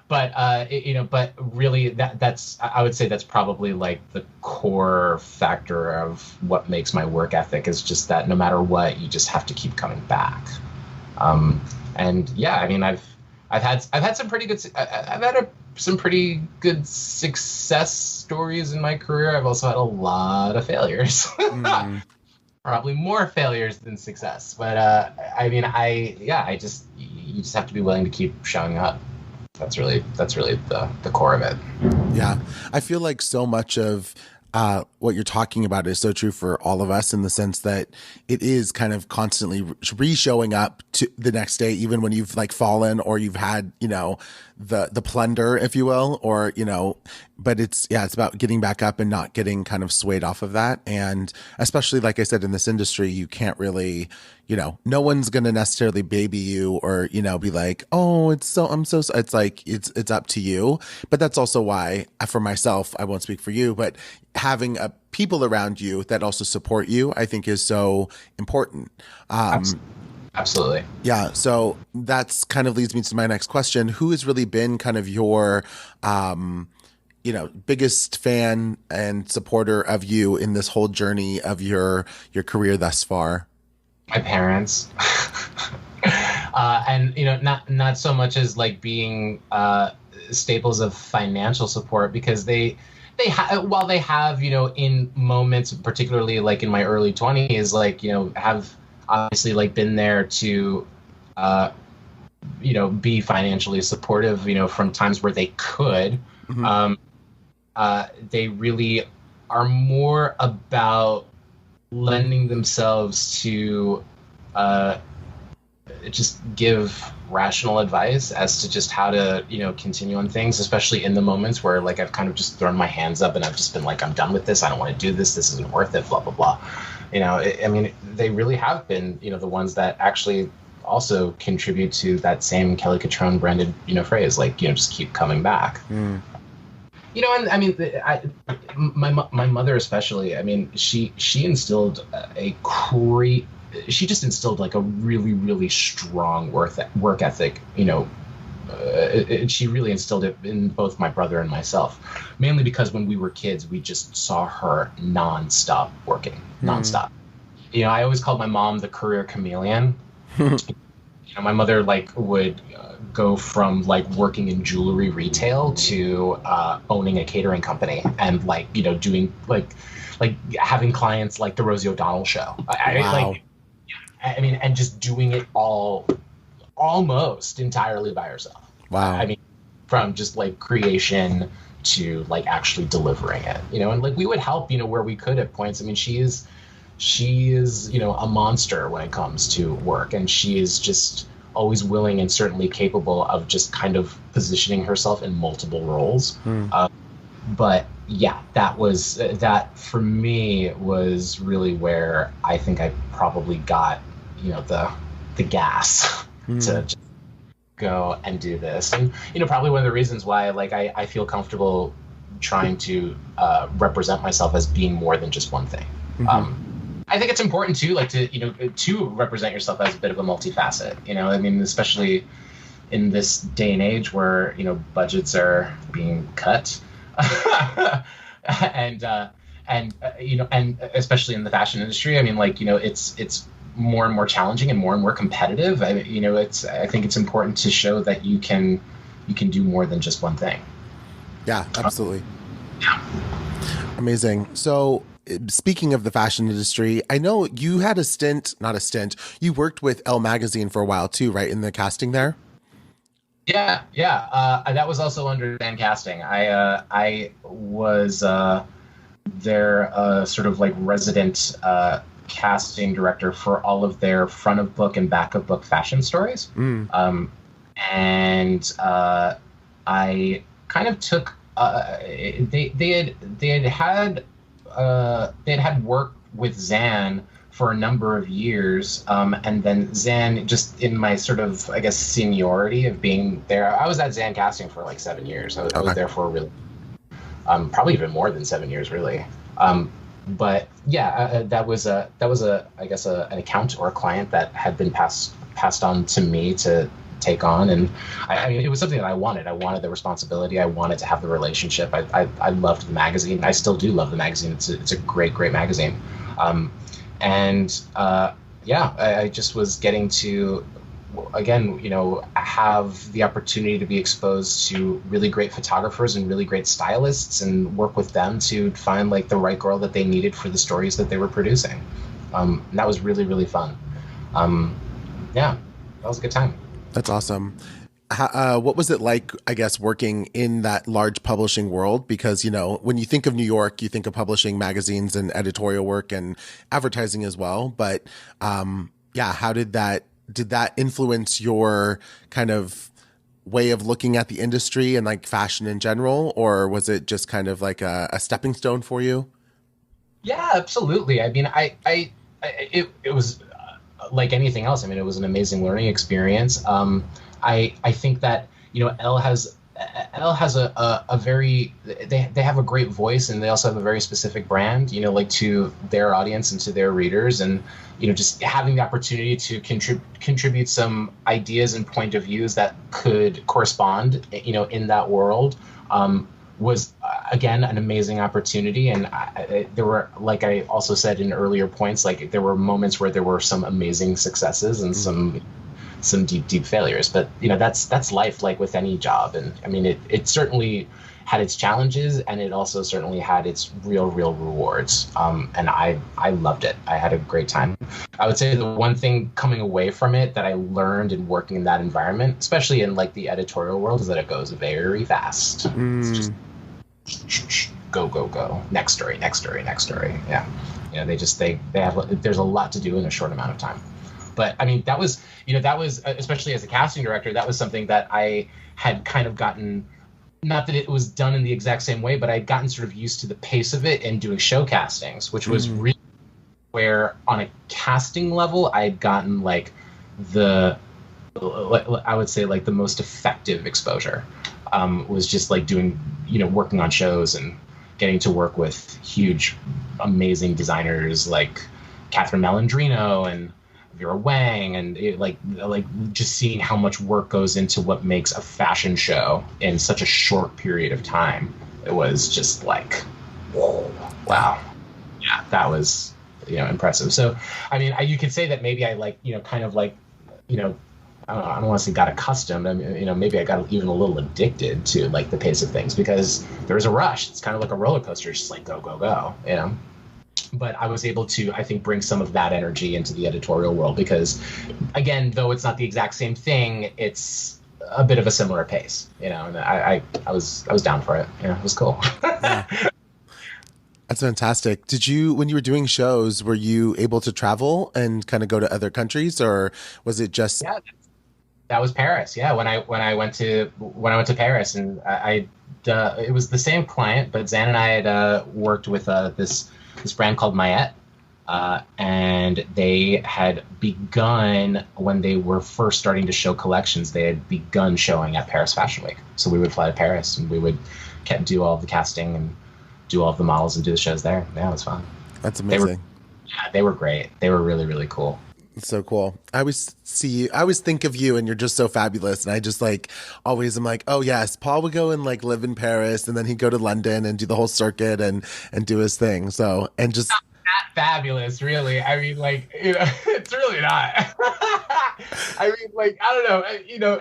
But really that's, I would say that's probably like the core factor of what makes my work ethic, is just that no matter what, you just have to keep coming back. And yeah, I mean, I've had some pretty good, some pretty good success stories in my career. I've also had a lot of failures. Mm-hmm. Probably more failures than success. But you just have to be willing to keep showing up. That's really the core of it. Yeah. I feel like so much of what you're talking about is so true for all of us, in the sense that it is kind of constantly re-showing up to the next day, even when you've like fallen or you've had, the plunder, if you will, or, but it's about getting back up and not getting kind of swayed off of that. And especially, like I said, in this industry, you can't really, no one's going to necessarily baby you or, be like, oh, it's like, it's up to you. But that's also why, for myself, I won't speak for you, but having people around you that also support you, I think, is so important. Absolutely. Yeah. So that's kind of leads me to my next question. Who has really been kind of your, biggest fan and supporter of you in this whole journey of your career thus far? My parents. And, not so much as like being staples of financial support, because while they have, in moments, particularly like in my early 20s, like, have obviously like been there to, be financially supportive, from times where they could. Mm-hmm. They really are more about lending themselves to just give rational advice as to just how to, continue on things, especially in the moments where like I've kind of just thrown my hands up and I've just been like, I'm done with this. I don't want to do this. This isn't worth it, blah, blah, blah. They really have been, the ones that actually also contribute to that same Kelly Catrone branded, phrase, like, just keep coming back. Mm. My mother especially, she instilled she just instilled like a really, really strong work ethic, she really instilled it in both my brother and myself, mainly because when we were kids, we just saw her nonstop working, nonstop. I always called my mom the career chameleon. My mother would go from working in jewelry retail to owning a catering company and doing having clients like the Rosie O'Donnell show. Wow. And just doing it all almost entirely by herself. Wow. From just creation to actually delivering it, and we would help, where we could at points. She is, a monster when it comes to work, and she is just always willing and certainly capable of just kind of positioning herself in multiple roles. But yeah, that for me was really where I think I probably got, the gas to just go and do this. And, probably one of the reasons why, I feel comfortable trying to represent myself as being more than just one thing. Mm-hmm. I think it's important too, to represent yourself as a bit of a multifacet, especially in this day and age where, budgets are being cut and especially in the fashion industry, it's more and more challenging and more competitive. I think it's important to show that you can do more than just one thing. Yeah, absolutely. Yeah. Amazing. So, speaking of the fashion industry, I know you had you worked with Elle magazine for a while too, right? In the casting there? Yeah. That was also under Dan Casting. I was their sort of resident casting director for all of their front of book and back of book fashion stories. And I kind of took, they had had work with Zan for a number of years. And then Zan, just in my sort of, I guess, seniority of being there, I was at Zan Casting for like 7 years. I was there for really, probably even more than 7 years, really. But yeah, that was I guess an account or a client that had been passed on to me to take on, and I mean, it was something that I wanted. I wanted the responsibility. I wanted to have the relationship. I loved the magazine. I still do love the magazine. It's a great magazine. I just was getting to, again, have the opportunity to be exposed to really great photographers and really great stylists and work with them to find like the right girl that they needed for the stories that they were producing. And that was really, really fun. That was a good time. That's awesome. What was it like, I guess, working in that large publishing world? Because, when you think of New York, you think of publishing magazines and editorial work and advertising as well. But how did that influence your kind of way of looking at the industry and like fashion in general? Or was it just kind of like a stepping stone for you? Yeah, absolutely. I mean, it was like anything else. I mean, it was an amazing learning experience. I think that, Elle has a very, they have a great voice, and they also have a very specific brand, like to their audience and to their readers. And, just having the opportunity to contribute some ideas and point of views that could correspond, in that world, was, again, an amazing opportunity. And there were, like I also said in earlier points, like there were moments where there were some amazing successes and some deep failures, but that's life, like with any job. And I mean, it certainly had its challenges, and it also certainly had its real rewards. And I loved it. I had a great time. I would say the one thing coming away from it that I learned in working in that environment, especially in like the editorial world, is that it goes very fast. It's just go, next story. Yeah. They have, there's a lot to do in a short amount of time. But I mean, that was, especially as a casting director, that was something that I had kind of gotten, not that it was done in the exact same way, but I'd gotten sort of used to the pace of it and doing show castings, which was really where on a casting level, I had gotten like I would say like the most effective exposure, was just like doing, working on shows and getting to work with huge, amazing designers like Catherine Malandrino and Vera Wang, and like just seeing how much work goes into what makes a fashion show in such a short period of time. It was just like, whoa, wow. Yeah, that was, impressive. So, I mean, you could say that maybe I like, kind of like, I don't want to say got accustomed. I mean, maybe I got even a little addicted to like the pace of things, because there was a rush. It's kind of like a roller coaster, just like go, But I was able to, I think, bring some of that energy into the editorial world because, again, though it's not the exact same thing, it's a bit of a similar pace, And I was down for it. Yeah, it was cool. Yeah. That's fantastic. When you were doing shows, were you able to travel and kind of go to other countries, or was it just? Yeah, that was Paris. Yeah, when I went to Paris, and it was the same client, but Zan and I had worked with this brand called Mayette, and they had begun, when they were first starting to show collections, they had begun showing at Paris Fashion Week. So we would fly to Paris, and we would do all of the casting and do all of the models and do the shows there. Yeah, it was fun. That's amazing. They were great. They were really, really cool. It's so cool. I always think of you, and you're just so fabulous. And I just always am like, oh yes, Paul would go and live in Paris, and then he'd go to London and do the whole circuit and do his thing. So, and just not that fabulous, really. I mean, it's really not. I mean, I don't know,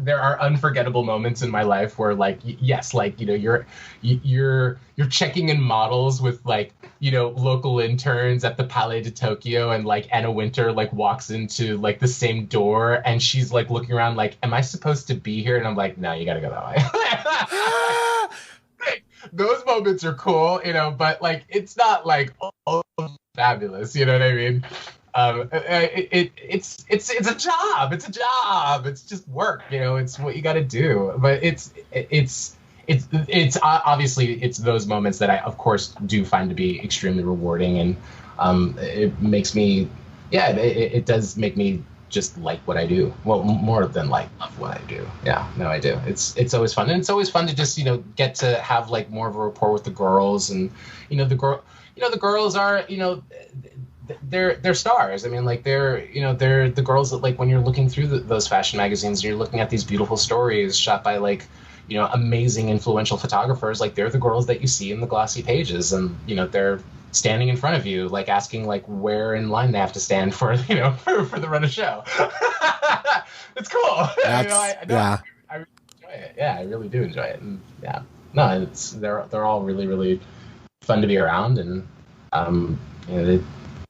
there are unforgettable moments in my life where yes, you're checking in models with local interns at the Palais de Tokyo, and Anna Wintour walks into the same door, and she's looking around am I supposed to be here? And I'm like, no, you gotta go that way. Those moments are cool, but it's not oh, fabulous, you know what I mean? It's a job. It's a job. It's just work. It's what you got to do. But it's it's obviously it's those moments that I of course do find to be extremely rewarding, and it makes me, it does make me just like what I do. Well, more than like love what I do. Yeah, no, I do. It's always fun, and it's always fun to just get to have like more of a rapport with the girls, and the girls are they're stars. I mean, like they're the girls that, like, when you're looking through those fashion magazines and you're looking at these beautiful stories shot by like amazing influential photographers, like they're the girls that you see in the glossy pages, and they're standing in front of you, like asking like where in line they have to stand for for the run of show. It's cool. I really enjoy it. Yeah, I really do enjoy it. And yeah, no, they're all really, really fun to be around, and they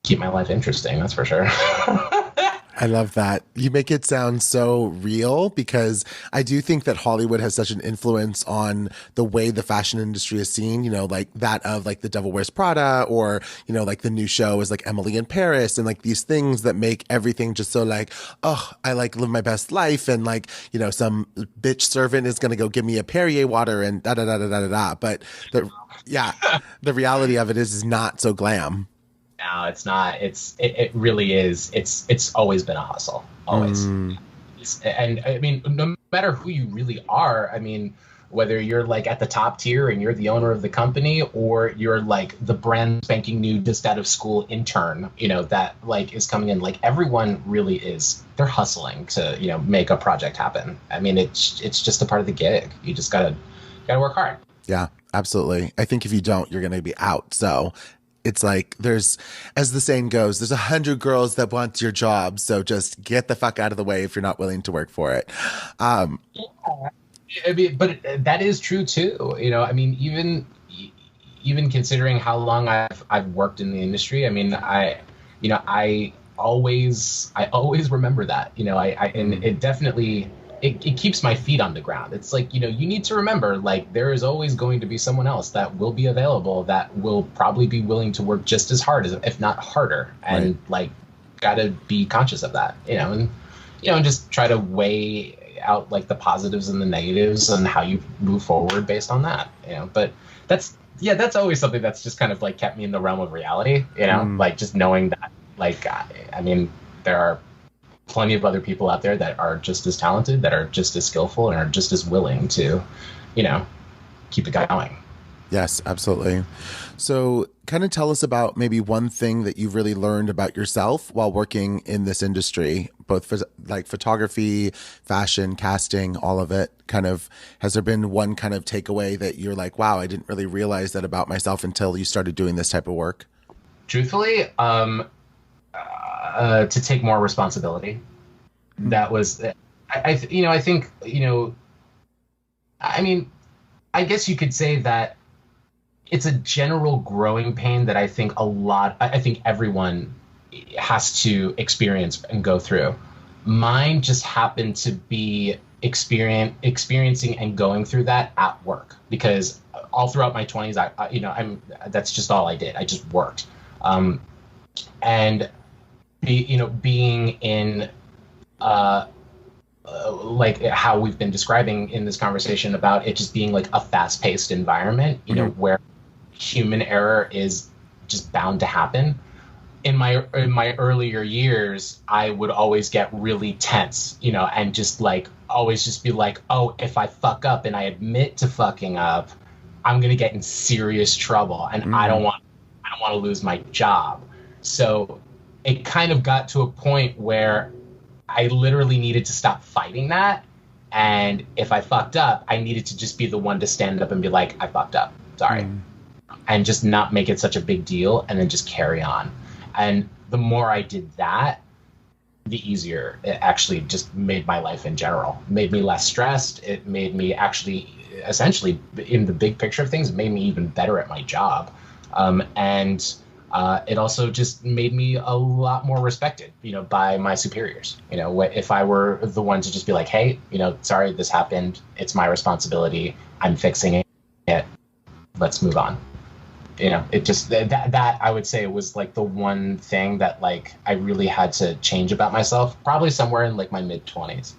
keep my life interesting. That's for sure. I love that. You make it sound so real, because I do think that Hollywood has such an influence on the way the fashion industry is seen, like that of like The Devil Wears Prada, or, like the new show is like Emily in Paris, and like these things that make everything just so like, oh, I like live my best life, and like, some bitch servant is going to go give me a Perrier water and da da da da da da. But the reality of it is not so glam. No, it's not. It really is. It's always been a hustle. Always. And I mean, no matter who you really are, I mean, whether you're like at the top tier and you're the owner of the company, or you're like the brand spanking new just out of school intern, that like is coming in, like everyone really is. They're hustling to, make a project happen. I mean, it's just a part of the gig. You just gotta work hard. Yeah, absolutely. I think if you don't, you're going to be out. So it's like there's, as the saying goes, there's 100 girls that want your job. So just get the fuck out of the way if you're not willing to work for it. I mean, but that is true too. I mean, even considering how long I've worked in the industry. I mean, I always remember that. And it definitely. It keeps my feet on the ground. It's like, you need to remember, like, there is always going to be someone else that will be available that will probably be willing to work just as hard, if not harder. And right. Like, gotta be conscious of that, and just try to weigh out like the positives and the negatives and how you move forward based on that, but that's always something that's just kind of like kept me in the realm of reality, like just knowing that, like, I mean, there are plenty of other people out there that are just as talented, that are just as skillful, and are just as willing to, keep it going. Yes, absolutely. So kind of tell us about maybe one thing that you've really learned about yourself while working in this industry, both for like photography, fashion, casting, all of it. Kind of, has there been one kind of takeaway that you're like, wow, I didn't really realize that about myself until you started doing this type of work? Truthfully, to take more responsibility. That was, I think, I mean, I guess you could say that it's a general growing pain that I think everyone has to experience and go through. Mine just happened to be experiencing and going through that at work, because all throughout my 20s, that's just all I did. I just worked. And being in like how we've been describing in this conversation about it just being like a fast-paced environment, where human error is just bound to happen. In my earlier years, I would always get really tense, and just like always just be like, oh, if I fuck up and I admit to fucking up, I'm gonna get in serious trouble, and I don't want to lose my job. So it kind of got to a point where I literally needed to stop fighting that. And if I fucked up, I needed to just be the one to stand up and be like, I fucked up. Sorry. And just not make it such a big deal, and then just carry on. And the more I did that, the easier it actually just made my life in general. It made me less stressed. It made me actually, essentially, in the big picture of things, it made me even better at my job. And it also just made me a lot more respected, by my superiors. If I were the one to just be like, hey, sorry, this happened. It's my responsibility. I'm fixing it. Let's move on. It just, that I would say was like the one thing that like I really had to change about myself, probably somewhere in like my mid-20s,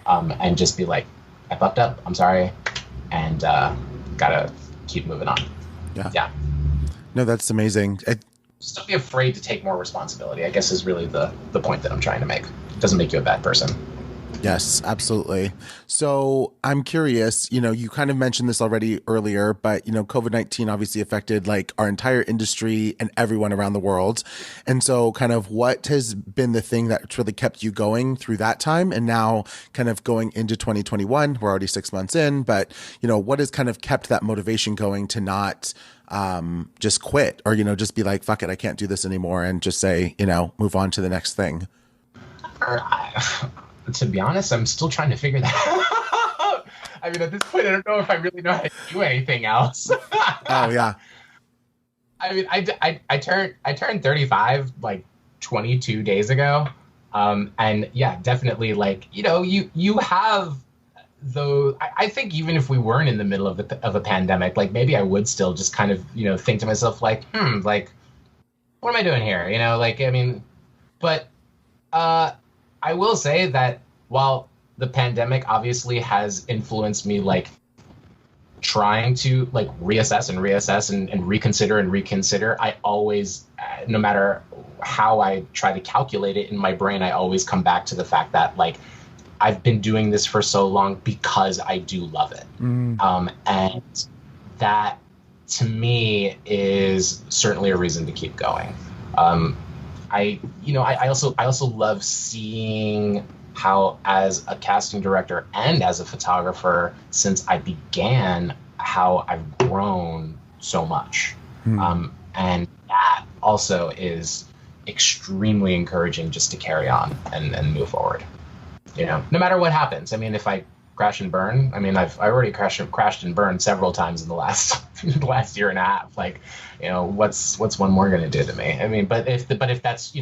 and just be like, I fucked up. I'm sorry. And gotta keep moving on. Yeah. No, that's amazing. Just don't be afraid to take more responsibility, I guess, is really the point that I'm trying to make. It doesn't make you a bad person. Yes, absolutely. So I'm curious, you kind of mentioned this already earlier, but, COVID-19 obviously affected like our entire industry and everyone around the world. And so kind of what has been the thing that's really kept you going through that time? And now kind of going into 2021, we're already 6 months in, but, what has kind of kept that motivation going to not just quit or, just be like, fuck it, I can't do this anymore. And just say, move on to the next thing. To be honest, I'm still trying to figure that out. I mean, at this point, I don't know if I really know how to do anything else. Oh yeah. I mean, I turned 35 like 22 days ago, and yeah, definitely like you have though. I think even if we weren't in the middle of a pandemic, like maybe I would still just kind of think to myself like, like what am I doing here? Like I mean, but I will say that while the pandemic obviously has influenced me, like trying to like reassess and reconsider, I always, no matter how I try to calculate it in my brain, I always come back to the fact that like I've been doing this for so long because I do love it. And that to me is certainly a reason to keep going. I also love seeing how, as a casting director and as a photographer, since I began, how I've grown so much. And that also is extremely encouraging just to carry on and move forward. No matter what happens. I mean, if I crash and burn, I mean, I already crashed and burned several times in the last year and a half. Like, what's one more going to do to me? I mean, but if that's,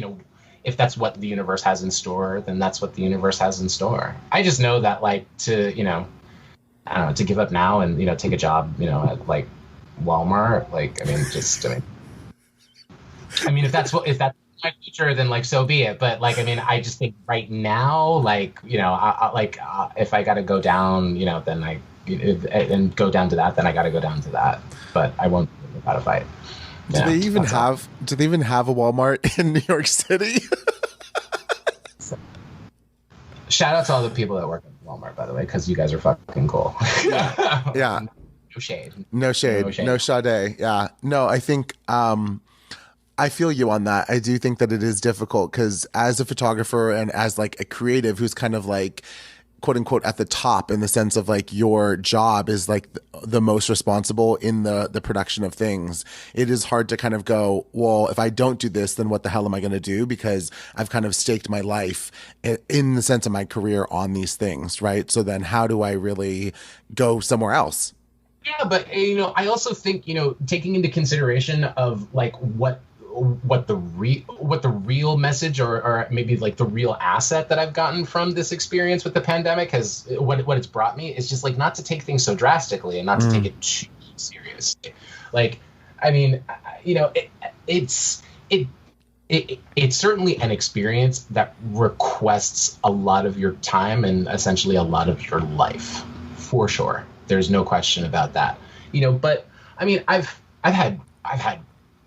if that's what the universe has in store, then that's what the universe has in store. I just know that like to, I don't know, to give up now and, take a job, at like Walmart, like, if that's my future, then like, so be it. But like, I mean, I just think right now, like, if I got to go down, then and go down to that, then I got to go down to that, but I won't without a fight. Do they even have a Walmart in New York City? Shout out to all the people that work at Walmart, by the way, because you guys are fucking cool. Yeah. No shade. No Sade. Yeah. No, I think I feel you on that. I do think that it is difficult because as a photographer and as like a creative who's kind of like quote unquote at the top in the sense of like your job is like the most responsible in the production of things, it is hard to kind of go, well, if I don't do this, then what the hell am I going to do? Because I've kind of staked my life in the sense of my career on these things, right? So then how do I really go somewhere else? Yeah, but I also think, taking into consideration of like what the real message or maybe like the real asset that I've gotten from this experience with the pandemic has what it's brought me is just like not to take things so drastically and not to take it too seriously. Like, I mean, it's certainly an experience that requests a lot of your time and essentially a lot of your life, for sure. There's no question about that. But I mean, I've had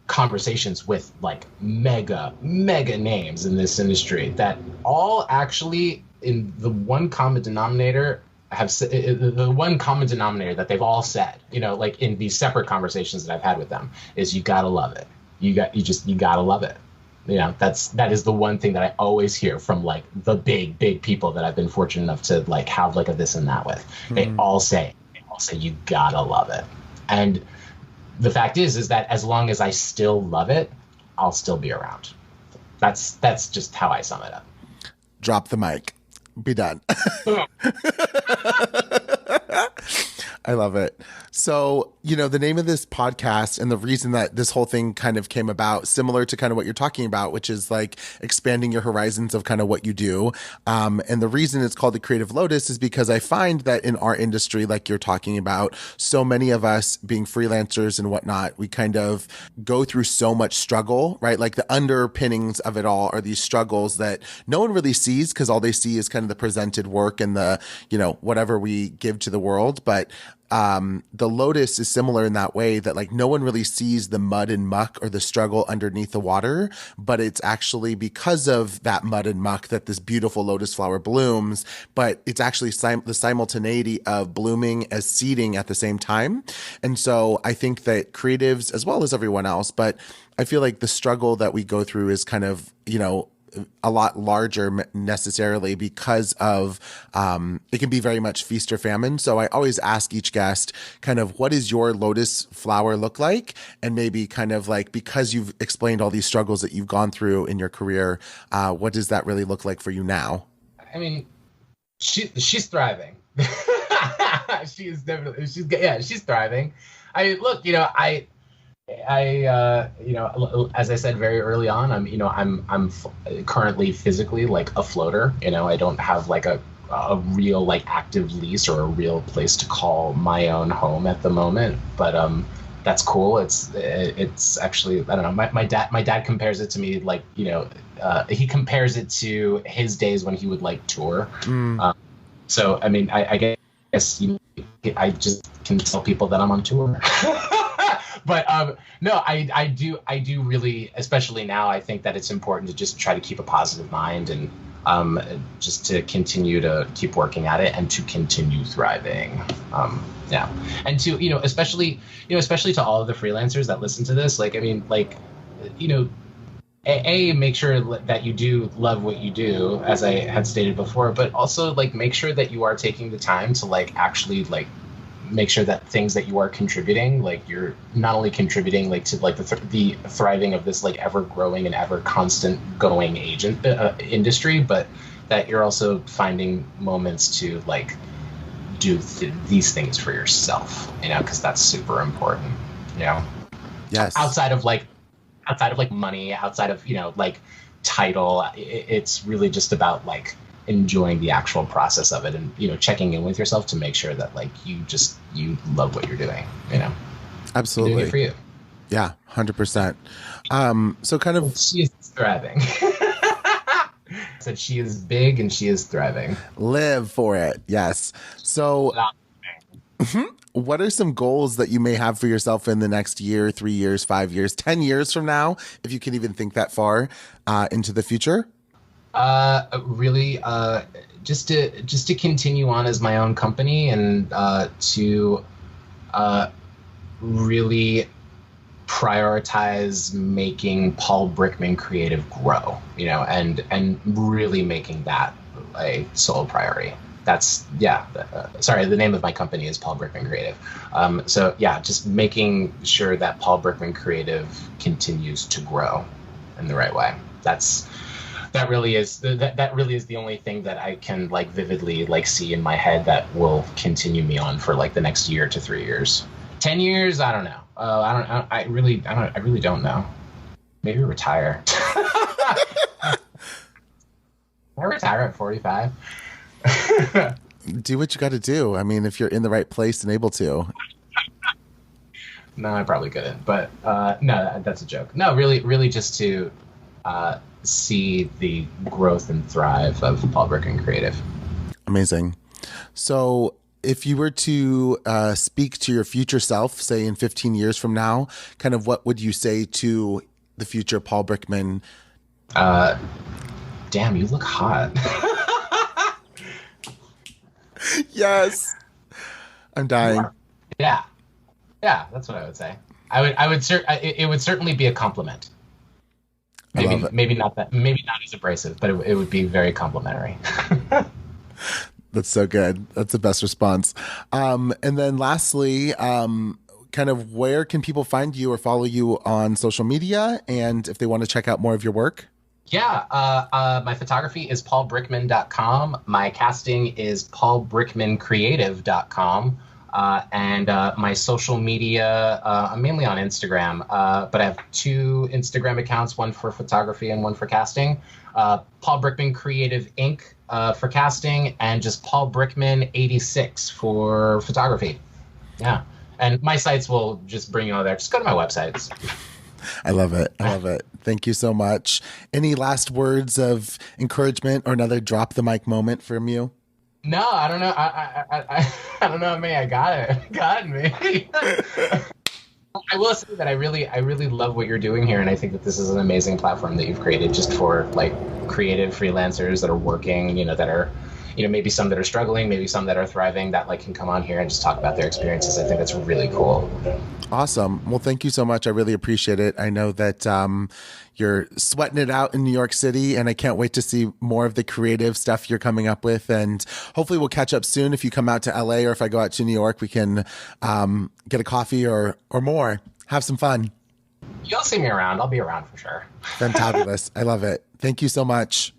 conversations with like mega names in this industry that all actually in the one common denominator that they've all said, like in these separate conversations that I've had with them is you gotta love it. You gotta love it. That is the one thing that I always hear from like the big people that I've been fortunate enough to like have like a this and that with. They all say you gotta love it. And the fact is that as long as I still love it, I'll still be around. That's just how I sum it up. Drop the mic. Be done. I love it. So, the name of this podcast and the reason that this whole thing kind of came about, similar to kind of what you're talking about, which is like expanding your horizons of kind of what you do. And the reason it's called the Creative Lotus is because I find that in our industry, like you're talking about, so many of us being freelancers and whatnot, we kind of go through so much struggle, right? Like the underpinnings of it all are these struggles that no one really sees because all they see is kind of the presented work and the, whatever we give to the world. But the Lotus is similar in that way that like no one really sees the mud and muck or the struggle underneath the water, but it's actually because of that mud and muck that this beautiful lotus flower blooms, but it's actually the simultaneity of blooming as seeding at the same time. And so I think that creatives, as well as everyone else, but I feel like the struggle that we go through is kind of, a lot larger necessarily because of it can be very much feast or famine. So I always ask each guest kind of what does your lotus flower look like? And maybe kind of like, because you've explained all these struggles that you've gone through in your career, what does that really look like for you now? I mean, she's thriving. She's thriving. As I said very early on, I'm currently physically like a floater. I don't have like a real like active lease or a real place to call my own home at the moment. But that's cool. It's actually, I don't know. My dad compares it to me like he compares it to his days when he would like tour. So I mean, I guess I just can tell people that I'm on tour. But no, I do really, especially now, I think that it's important to just try to keep a positive mind and just to continue to keep working at it and to continue thriving. Yeah. And to, especially to all of the freelancers that listen to this, like, I mean, like, make sure that you do love what you do, as I had stated before, but also like make sure that you are taking the time to like actually like make sure that things that you are contributing, like you're not only contributing like to like the thriving of this like ever growing and ever constant going agent industry, but that you're also finding moments to like do these things for yourself, because that's super important, Yes. Outside of like money, outside of, like title, it's really just about like enjoying the actual process of it and, checking in with yourself to make sure that like you love what you're doing, Absolutely. You're doing it for you. Yeah, 100%. So kind of. She is thriving. Said she is big and she is thriving. Live for it. Yes. So what are some goals that you may have for yourself in the next year, 3 years, 5 years, 10 years from now, if you can even think that far into the future? Really, just to continue on as my own company and to really prioritize making Paul Brickman Creative grow, and really making that a sole priority. That's sorry, the name of my company is Paul Brickman Creative. So yeah, just making sure that Paul Brickman Creative continues to grow in the right way. That really is the only thing that I can like vividly like see in my head that will continue me on for like the next year to 3 years. 10 years, I don't know. I really don't know. Maybe retire. I retire at 45. Do what you got to do. I mean, if you're in the right place and able to. No, I probably couldn't. But no, that's a joke. No, really just to see the growth and thrive of Paul Brickman Creative. Amazing. So if you were to speak to your future self, say in 15 years from now, kind of what would you say to the future Paul Brickman? Damn, you look hot. Yes. I'm dying. Yeah, that's what I would say. It would certainly be a compliment. Maybe not as abrasive, but it would be very complimentary. That's so good. That's the best response. And then lastly, kind of where can people find you or follow you on social media? And if they want to check out more of your work? Yeah, my photography is paulbrickman.com. My casting is paulbrickmancreative.com. And my social media, I'm mainly on Instagram, but I have 2 Instagram accounts, one for photography and one for casting. Paul Brickman Creative Inc. For casting, and just Paul Brickman 86 for photography. Yeah. And my sites will just bring you all there. Just go to my websites. I love it. Thank you so much. Any last words of encouragement or another drop the mic moment from you? No, I don't know. I don't know me. I got it. Got me. I will say that I really love what you're doing here, and I think that this is an amazing platform that you've created just for like creative freelancers that are working, that are, maybe some that are struggling, maybe some that are thriving, that like can come on here and just talk about their experiences. I think that's really cool. Awesome. Well, thank you so much. I really appreciate it. I know that you're sweating it out in New York City, and I can't wait to see more of the creative stuff you're coming up with. And hopefully we'll catch up soon. If you come out to LA or if I go out to New York, we can get a coffee or more. Have some fun. You'll see me around. I'll be around for sure. Fantabulous. I love it. Thank you so much.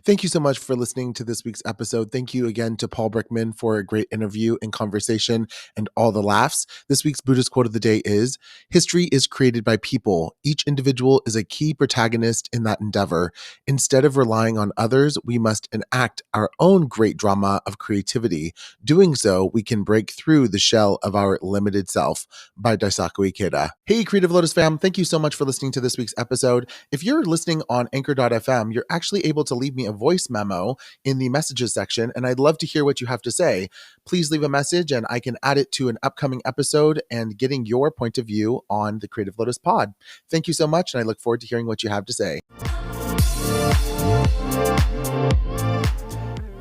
Thank you so much for listening to this week's episode. Thank you again to Paul Brickman for a great interview and conversation and all the laughs. This week's Buddhist quote of the day is, "History is created by people. Each individual is a key protagonist in that endeavor. Instead of relying on others, we must enact our own great drama of creativity. Doing so, we can break through the shell of our limited self." By Daisaku Ikeda. Hey, Creative Lotus fam. Thank you so much for listening to this week's episode. If you're listening on Anchor.fm, you're actually able to leave me a voice memo in the messages section, and I'd love to hear what you have to say. Please leave a message and I can add it to an upcoming episode and getting your point of view on the Creative Lotus pod. Thank you so much, and I look forward to hearing what you have to say.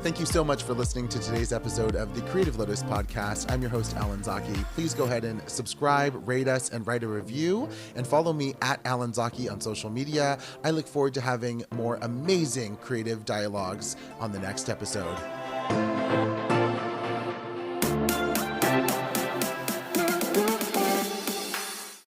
Thank you so much for listening to today's episode of the Creative Lotus Podcast. I'm your host, Alan Zaki. Please go ahead and subscribe, rate us, and write a review. And follow me at Alan Zaki on social media. I look forward to having more amazing creative dialogues on the next episode.